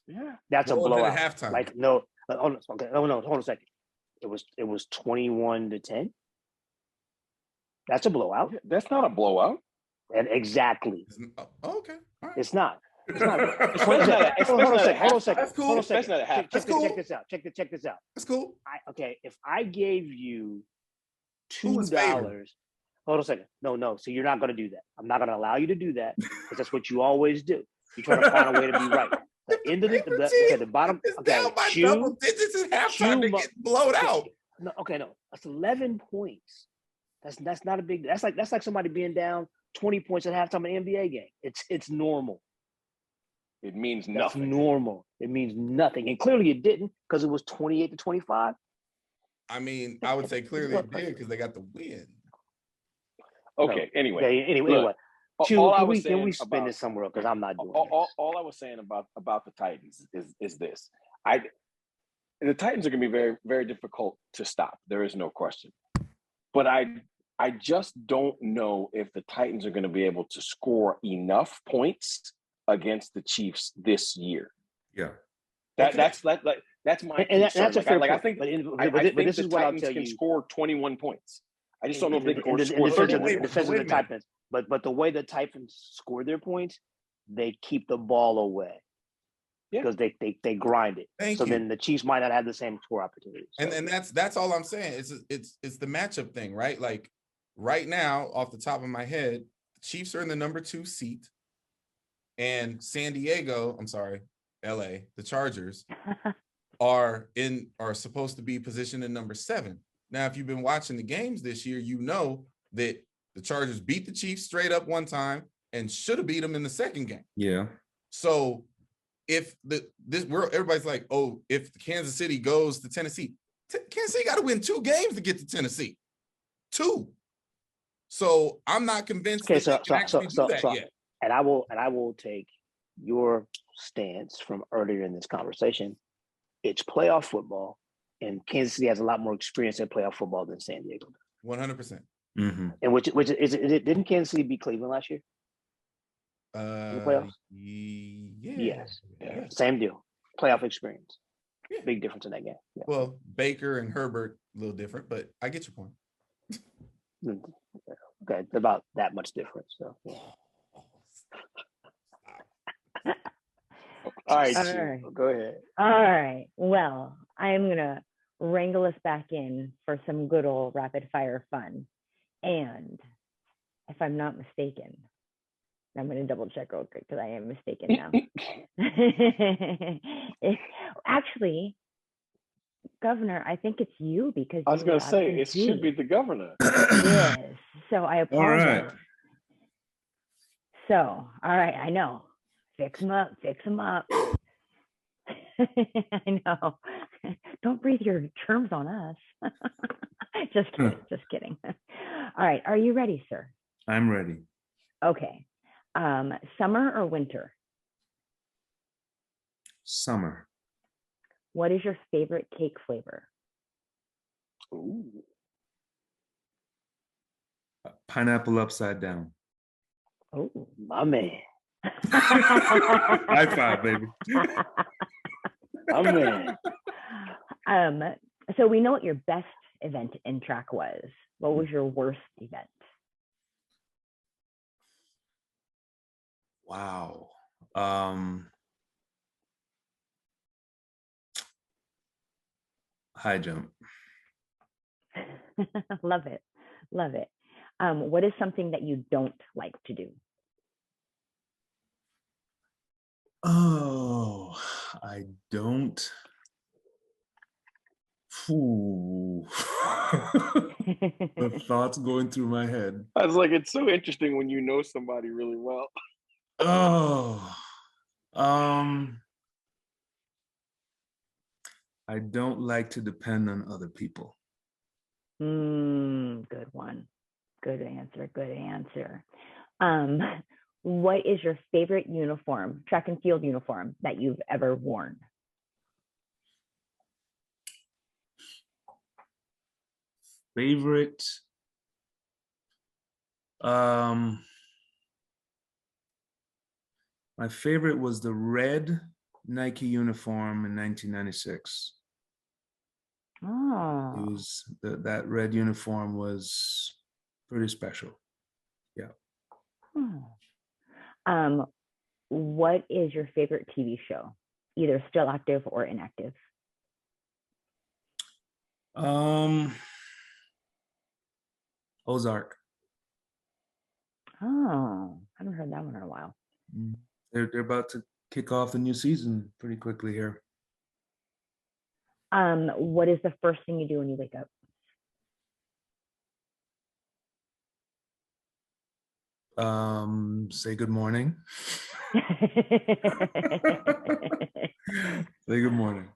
Yeah, that's a blowout. At halftime. Like hold on a second. It was 21-10. That's a blowout. That's not a blowout. And exactly. Okay. All right. It's not. Hold on a second. That's cool. That's not a half. Check this out. Check this out. That's cool. If I gave you $2, hold on a second. No. So you're not going to do that. I'm not going to allow you to do that because that's what you always do. You try to find a way to be right. The end of the bottom. It's down by double digits at halftime to get blown out. No. That's 11 points. That's not a big. That's like somebody being down 20 points at halftime in an NBA game. It's normal. It means That's nothing. normal. It means nothing. And clearly it didn't because it was 28-25. I mean, I would say clearly it did because they got the win. Okay, anyway. Anyway. Can we spin this somewhere else? Because I'm not doing it. All I was saying about the Titans is this. The Titans are going to be very, very difficult to stop. There is no question. But I just don't know if the Titans are going to be able to score enough points against the Chiefs this year. Yeah. That's my and that's a fair point. I think this is what I'll tell you. Can score 21 points. I just don't know if they can score defense of the Titans. But the way the Titans score their points, they keep the ball away. Because they grind it. Then the Chiefs might not have the same score opportunities. So. And that's all I'm saying. It's the matchup thing, right? Like right now, off the top of my head, the Chiefs are in the number 2 seat, and LA, the Chargers are supposed to be positioned in number 7. Now, if you've been watching the games this year, you know that the Chargers beat the Chiefs straight up one time and should have beat them in the second game. Yeah. So if everybody's like, oh, if Kansas City goes to Tennessee, Kansas City got to win 2 games to get to Tennessee. 2. So I'm not convinced that they can actually do that yet. And I will take your stance from earlier in this conversation. It's playoff football, and Kansas City has a lot more experience in playoff football than San Diego does. 100%. Mm-hmm. And which is it? Didn't Kansas City beat Cleveland last year? In the playoffs? Yeah. Yes. Yeah. Same deal. Playoff experience. Big difference in that game. Yeah. Well, Baker and Herbert, a little different, but I get your point. Okay, about that much difference. So, yeah. All right, All Sue, right. go ahead. All right. Well, I'm going to wrangle us back in for some good old rapid fire fun. And if I'm not mistaken, I'm going to double check real quick because I am mistaken now. Actually, Governor, I think it's you because I was you going were to say, it absentee. should be the governor. Yes. So I All right. apologize. So, all right, I know. Fix them up, fix them up. I know. Don't breathe your terms on us. Just kidding, just kidding. All right, are you ready, sir? I'm ready. Okay. Summer or winter? Summer. What is your favorite cake flavor? Ooh. Pineapple upside down. Oh, My man. High five, baby. My man. So we know what your best event in track was. What was your worst event? Wow. High jump. Love it. Love it. What is something that you don't like to do? Oh, I don't. Ooh. The thoughts going through my head. I was like, it's so interesting when you know somebody really well. Oh, I don't like to depend on other people. Good one. Good answer. Good answer. What is your favorite uniform, track and field uniform that you've ever worn? Favorite? My favorite was the red Nike uniform in 1996. Oh, It was that red uniform was pretty special. Yeah. What is your favorite TV show, either still active or inactive? Ozark. Oh, I haven't heard that one in a while. They're about to kick off the new season pretty quickly here. What is the first thing you do when you wake up? Say good morning. Say good morning.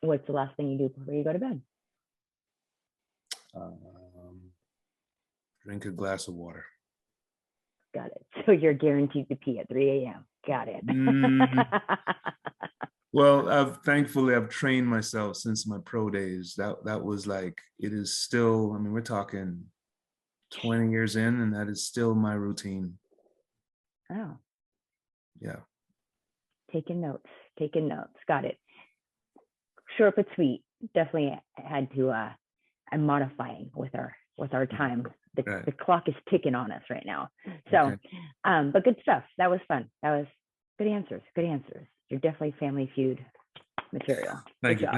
What's the last thing you do before you go to bed? Drink a glass of water. Got it. So you're guaranteed to pee at 3 a.m. Got it. Well, thankfully I've trained myself since my pro days. That was like, it is still, I mean, we're talking 20 years in, and that is still my routine. Oh. Yeah. Taking notes. Got it. Short but sweet. Definitely had to I'm modifying with our time. The clock is ticking on us right now. So Okay. But good stuff. That was fun. That was good answers. You're definitely Family Feud material. Thank you. All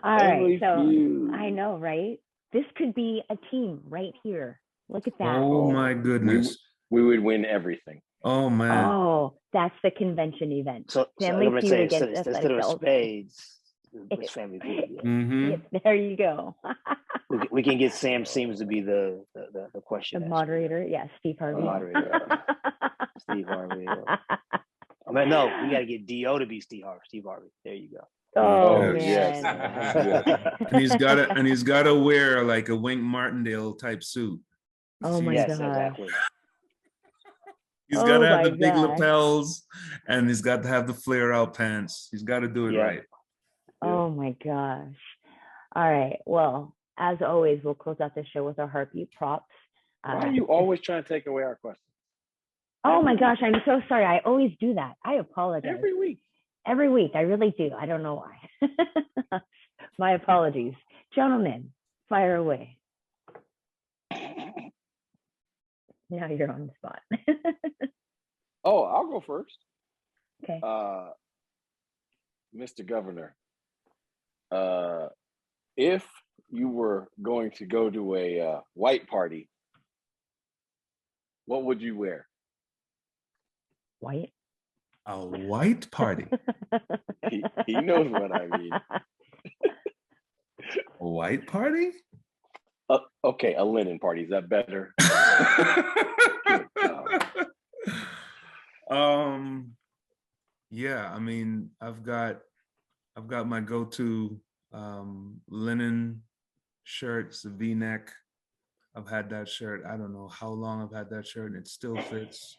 right. So Feud. I know, right? This could be a team right here. Look at that. Oh my goodness. We would win everything. Oh man. Oh, that's the convention event. So Family I'm gonna Feud say against instead Athletics of LLC. spades, it's Family Feud. Yeah. Mm-hmm. Yes, there you go. We can get Sam Seams to be the question. The asker. moderator, yeah, Steve Harvey. Moderator, Steve Harvey. I mean, no, we got to get Do to be Steve Harvey. There you go. Oh Yes. man. And he's gotta wear like a Wink Martindale type suit. Oh my Yes, gosh. exactly. He's Oh gotta have my the big gosh. lapels, and he's got to have the flare out pants. He's got to do it Yeah. right. Oh my gosh. All right. Well, as always, we'll close out the show with our heartbeat props. Why are you always trying to take away our questions? Oh my gosh, I'm so sorry. I always do that. I apologize. Every week. Every week, I really do. I don't know why. My apologies. Gentlemen, fire away. Now you're on the spot. Oh, I'll go first. Okay. Mr. Governor, if you were going to go to a white party, what would you wear? White. A white party. He knows what I mean. A white party? Okay, a linen party. Is that better? Yeah, I mean, I've got my go-to linen shirts, the V-neck. I've had that shirt. I don't know how long I've had that shirt, and it still fits.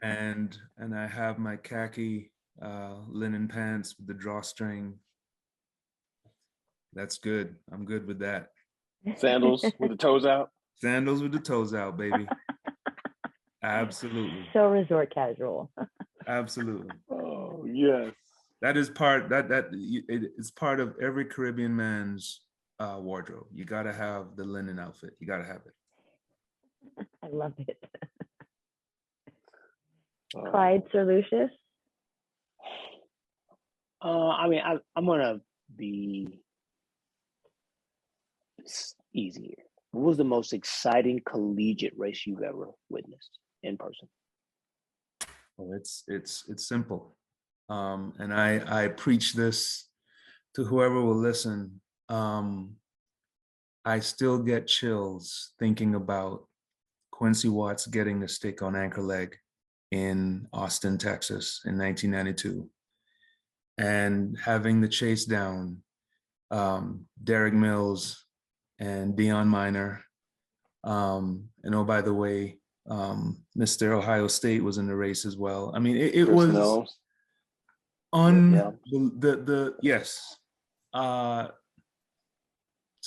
And I have my khaki linen pants with the drawstring. That's good. I'm good with that. Sandals with the toes out? Sandals with the toes out, baby. Absolutely. So resort casual. Absolutely. Oh, yes. That is it's part of every Caribbean man's wardrobe. You got to have the linen outfit. You got to have it. I love it. Clyde, Sir Lucius? I mean, I'm gonna be easier. What was the most exciting collegiate race you've ever witnessed in person? Well, it's simple, and I preach this to whoever will listen. I still get chills thinking about Quincy Watts getting the stick on anchor leg in Austin, Texas in 1992, and having the chase down Derek Mills and Dion Miner. And oh, by the way, Mr. Ohio State was in the race as well. I mean, it was yes. To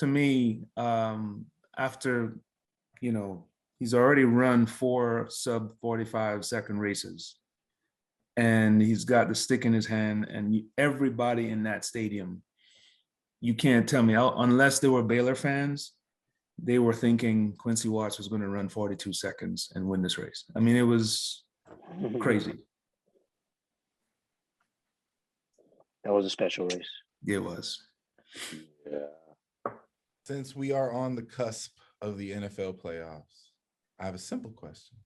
me, after, he's already run 4 sub 45-second races, and he's got the stick in his hand, and everybody in that stadium, you can't tell me, unless they were Baylor fans, they were thinking Quincy Watts was going to run 42 seconds and win this race. I mean, it was crazy. That was a special race. It was. Yeah. Since we are on the cusp of the NFL playoffs, I have a simple question.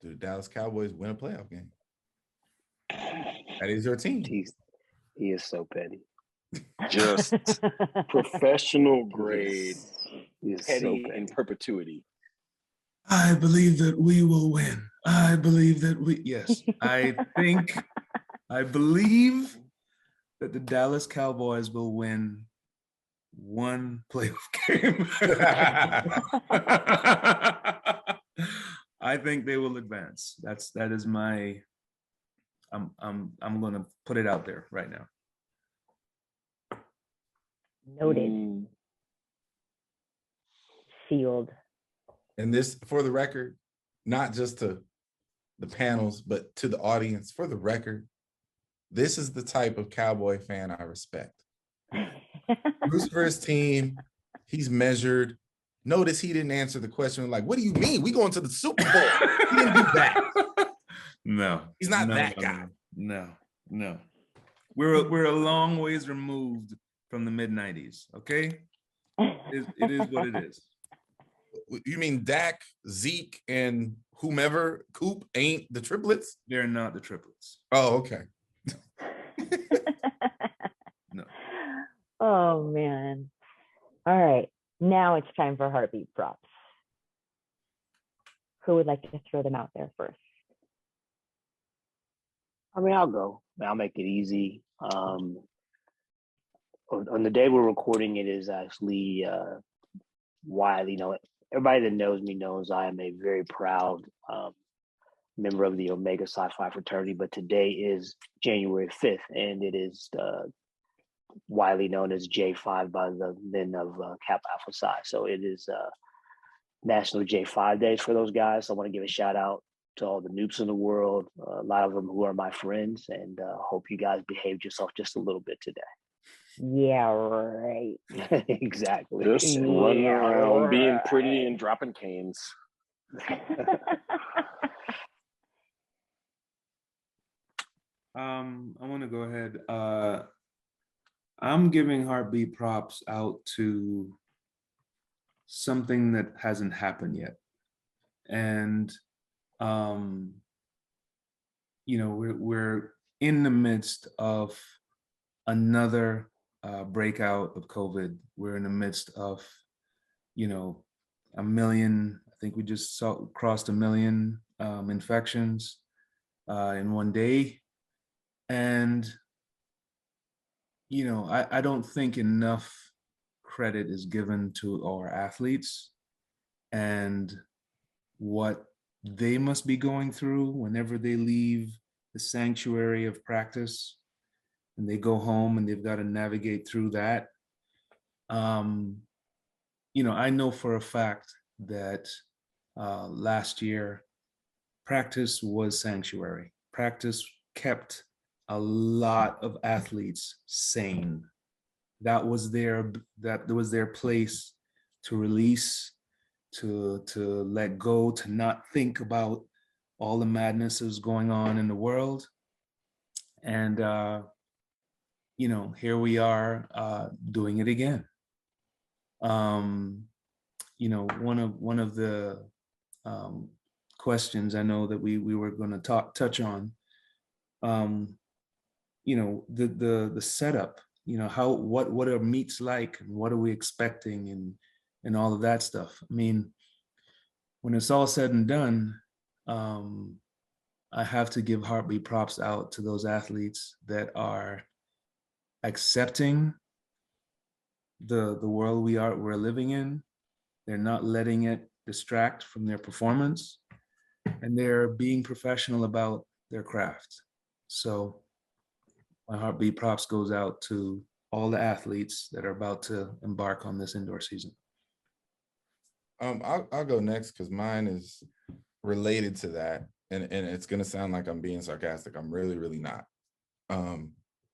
Do the Dallas Cowboys win a playoff game? That is your team. He is so petty. Just professional grade, petty so in perpetuity. I believe that we will win. I believe that yes, I believe that the Dallas Cowboys will win one playoff game. I think they will advance. That is my, I'm going to put it out there right now. Noted. Sealed. And this, for the record, not just to the panels, but to the audience, for the record, this is the type of Cowboy fan I respect. Bruce for his team, he's measured. Notice he didn't answer the question like, what do you mean? We going to the Super Bowl. He didn't do that. No. He's not that guy. No. We're a long ways removed from the mid-90s, okay? It is what it is. You mean Dak, Zeke, and whomever, Coop ain't the triplets? They're not the triplets. Oh, okay. No. Oh, man. All right. Now it's time for heartbeat props. Who would like to throw them out there first? I mean, I'll go. I'll make it easy. On the day we're recording, it is actually widely known. Everybody that knows me knows I am a very proud member of the Omega Psi Phi fraternity, but today is January 5th, and it is widely known as J5 by the men of Kappa Alpha Psi. So it is National J5 days for those guys. So I want to give a shout out to all the noobs in the world, a lot of them who are my friends, and hope you guys behaved yourself just a little bit today. Yeah, right. Exactly. Just running around being pretty and dropping canes. I want to go ahead. I'm giving heartbeat props out to something that hasn't happened yet. And you know, we're in the midst of another breakout of COVID. We're in the midst of, you know, 1 million. I think we just crossed 1 million infections in one day. And, you know, I don't think enough credit is given to our athletes and what they must be going through whenever they leave the sanctuary of practice and they go home and they've got to navigate through that. You know, I know for a fact that last year, practice was sanctuary. Practice kept a lot of athletes sane. That was their place to release, to let go, to not think about all the madness that was going on in the world. And you know, here we are doing it again. You know, one of the questions I know that we were going to touch on, you know, the setup. You know, what are meets like, and what are we expecting, and all of that stuff. I mean, when it's all said and done, I have to give heartbeat props out to those athletes that are accepting the world we're living in. They're not letting it distract from their performance, and they're being professional about their craft. So my heartbeat props goes out to all the athletes that are about to embark on this indoor season. I'll go next because mine is related to that, and it's gonna sound like I'm being sarcastic. I'm really not.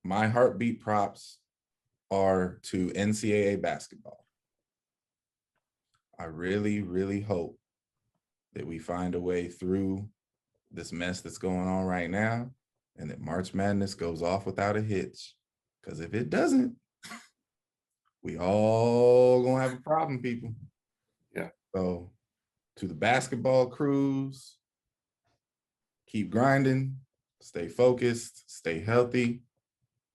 My heartbeat props are to NCAA basketball. I really hope that we find a way through this mess that's going on right now, and that March Madness goes off without a hitch. Because if it doesn't, we all gonna have a problem, people. Yeah. So to the basketball crews, keep grinding, stay focused, stay healthy,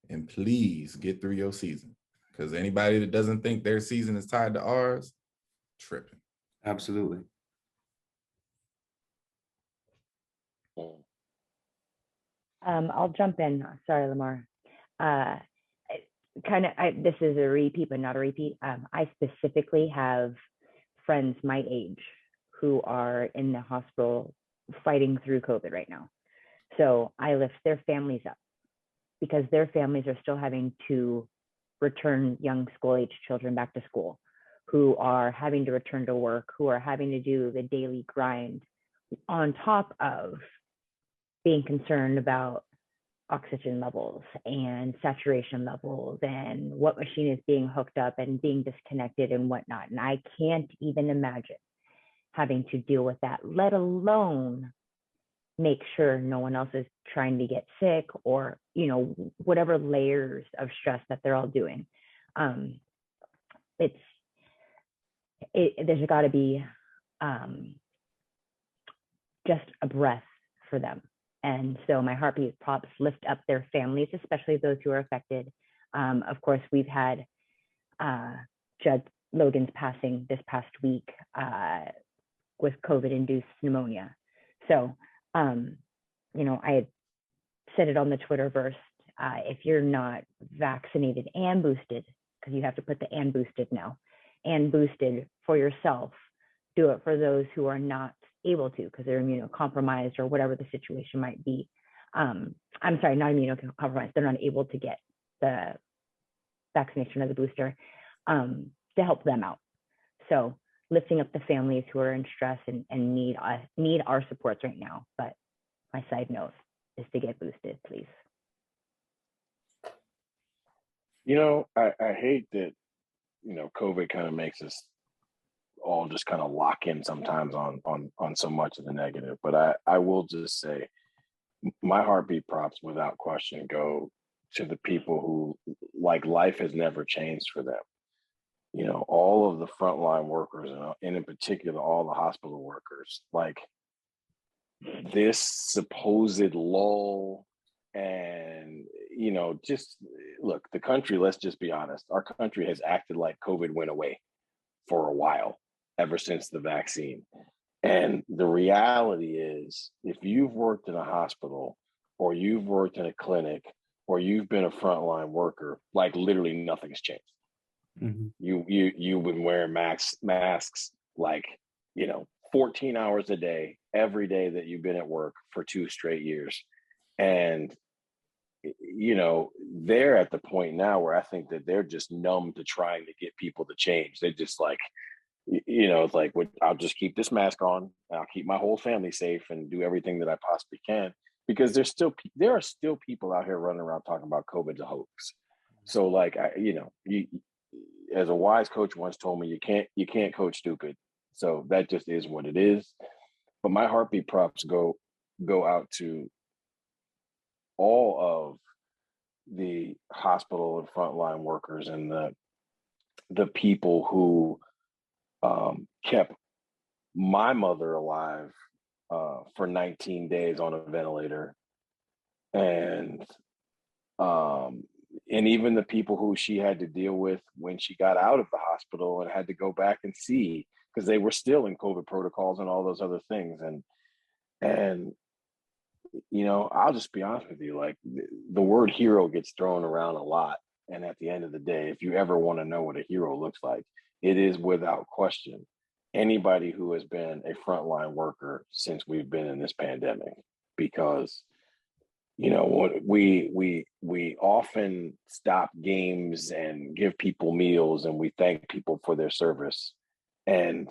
and please get through your season. Because anybody that doesn't think their season is tied to ours, tripping. Absolutely. I'll jump in. Sorry, Lamar. This is a repeat, but not a repeat. I specifically have friends my age who are in the hospital fighting through COVID right now. So I lift their families up because their families are still having to return young school-age children back to school, who are having to return to work, who are having to do the daily grind on top of being concerned about oxygen levels and saturation levels and what machine is being hooked up and being disconnected and whatnot. And I can't even imagine having to deal with that, let alone make sure no one else is trying to get sick or, you know, whatever layers of stress that they're all doing. There's got to be just a breath for them. And so my heartbeat props lift up their families, especially those who are affected. Of course, we've had Judge Logan's passing this past week with COVID-induced pneumonia. So, you know, I had said it on the Twitterverse, if you're not vaccinated and boosted, because you have to put the and boosted now, and boosted for yourself, do it for those who are not able to because they're immunocompromised or whatever the situation might be. I'm sorry, not immunocompromised. They're not able to get the vaccination or the booster to help them out. So lifting up the families who are in stress and need our supports right now. But my side note is to get boosted, please. You know, I hate that, you know, COVID kind of makes us all just kind of lock in sometimes on so much of the negative. But I will just say my heartbeat props without question go to the people who, like, life has never changed for them. You know, all of the frontline workers, and in particular, all the hospital workers, like this supposed lull, and, you know, just look, the country, let's just be honest, our country has acted like COVID went away for a while, ever since the vaccine. And the reality is, if you've worked in a hospital or you've worked in a clinic or you've been a frontline worker, like literally nothing's changed. Mm-hmm. You've been wearing masks like, you know, 14 hours a day, every day that you've been at work for 2 straight years. And, you know, they're at the point now where I think that they're just numb to trying to get people to change. They're just like, you know, it's like, I'll just keep this mask on, and I'll keep my whole family safe and do everything that I possibly can, because there are still people out here running around talking about COVID's a hoax. So like, as a wise coach once told me, you can't coach stupid. So that just is what it is. But my heartbeat props go out to all of the hospital and frontline workers and the people who kept my mother alive for 19 days on a ventilator, and even the people who she had to deal with when she got out of the hospital and had to go back and see, because they were still in COVID protocols and all those other things. And you know, I'll just be honest with you, like the word hero gets thrown around a lot. And at the end of the day, if you ever want to know what a hero looks like, it is without question anybody who has been a frontline worker since we've been in this pandemic. Because, you know, we often stop games and give people meals and we thank people for their service. And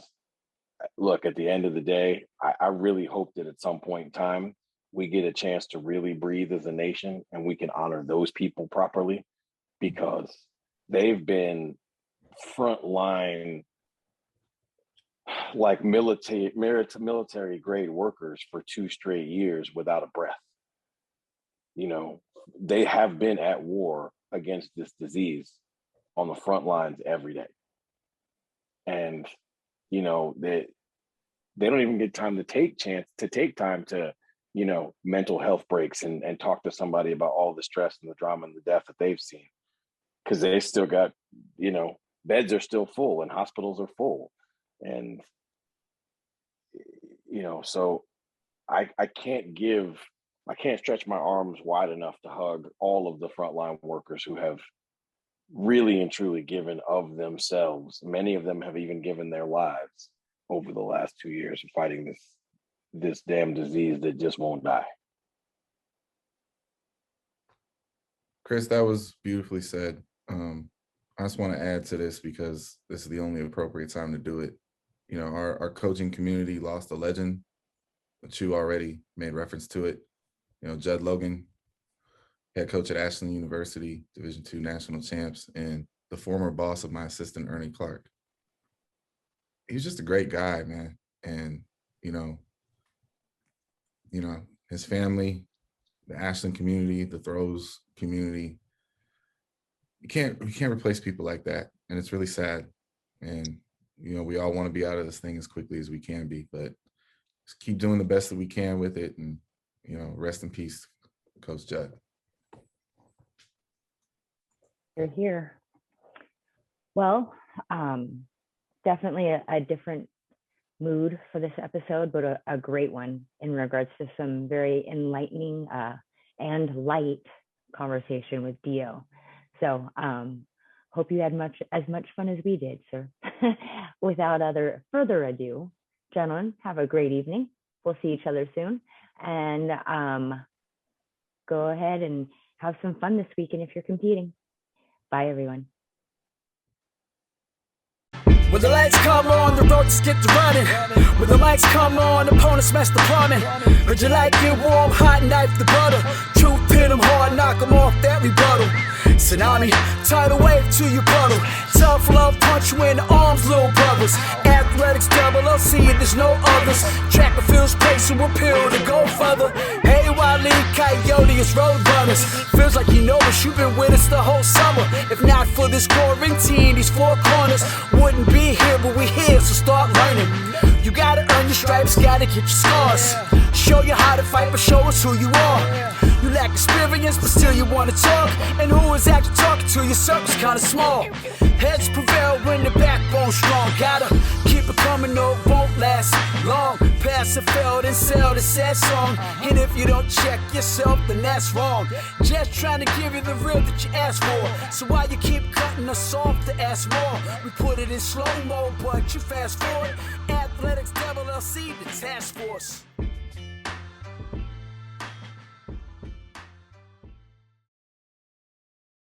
look, at the end of the day, I really hope that at some point in time we get a chance to really breathe as a nation and we can honor those people properly, because they've been frontline, like military grade workers for 2 straight years without a breath. You know, they have been at war against this disease on the front lines every day. And, you know, they don't even get time to take time to, you know, mental health breaks and talk to somebody about all the stress and the drama and the death that they've seen. Because they still got, you know, beds are still full and hospitals are full. And, you know, so I can't stretch my arms wide enough to hug all of the frontline workers who have really and truly given of themselves. Many of them have even given their lives over the last 2 years fighting this damn disease that just won't die. Chris, that was beautifully said. I just want to add to this because this is the only appropriate time to do it. You know, our coaching community lost a legend, but you already made reference to it. You know, Judd Logan, head coach at Ashland University, Division II national champs, and the former boss of my assistant, Ernie Clark. He's just a great guy, man. And, you know, his family, the Ashland community, the Throws community, you can't replace people like that. And it's really sad. And, you know, we all want to be out of this thing as quickly as we can be, but just keep doing the best that we can with it. And, you know, rest in peace, Coach Judd. You're here. Well, definitely a different mood for this episode, but a great one in regards to some very enlightening and light conversation with Dio. So hope you had as much fun as we did, sir. Without further ado, gentlemen, have a great evening. We'll see each other soon. And go ahead and have some fun this weekend if you're competing. Bye, everyone. When the lights come on, the road just get to running. When the lights come on, opponents mess the plumbing. Heard you like it warm, hot, knife the butter. Truth pin them hard, knock them off that rebuttal. Tsunami, tidal wave to your puddle. Tough love, punch you in the arms, little brothers. Athletics LLC, there's no others. Track and field's place and appeal to go further. Hey, Wile E. Coyote, it's road runners. Feels like you know us, you've been with us the whole summer. If not for this quarantine, these four corners wouldn't be here, but we here, so start learning. You gotta earn your stripes, gotta get your scars. Show you how to fight, but show us who you are. You lack experience, but still you wanna talk. And who is actually talking to? Your circle's kinda small. Heads prevail when the backbone's strong. Gotta keep it coming, no, it won't last long. Pass and fail, then sell the sad song. And if you don't check yourself, then that's wrong. Just trying to give you the real that you asked for. So why you keep cutting us off to ask more? We put it in slow-mo, but you fast forward. Athletics LLC, the task force.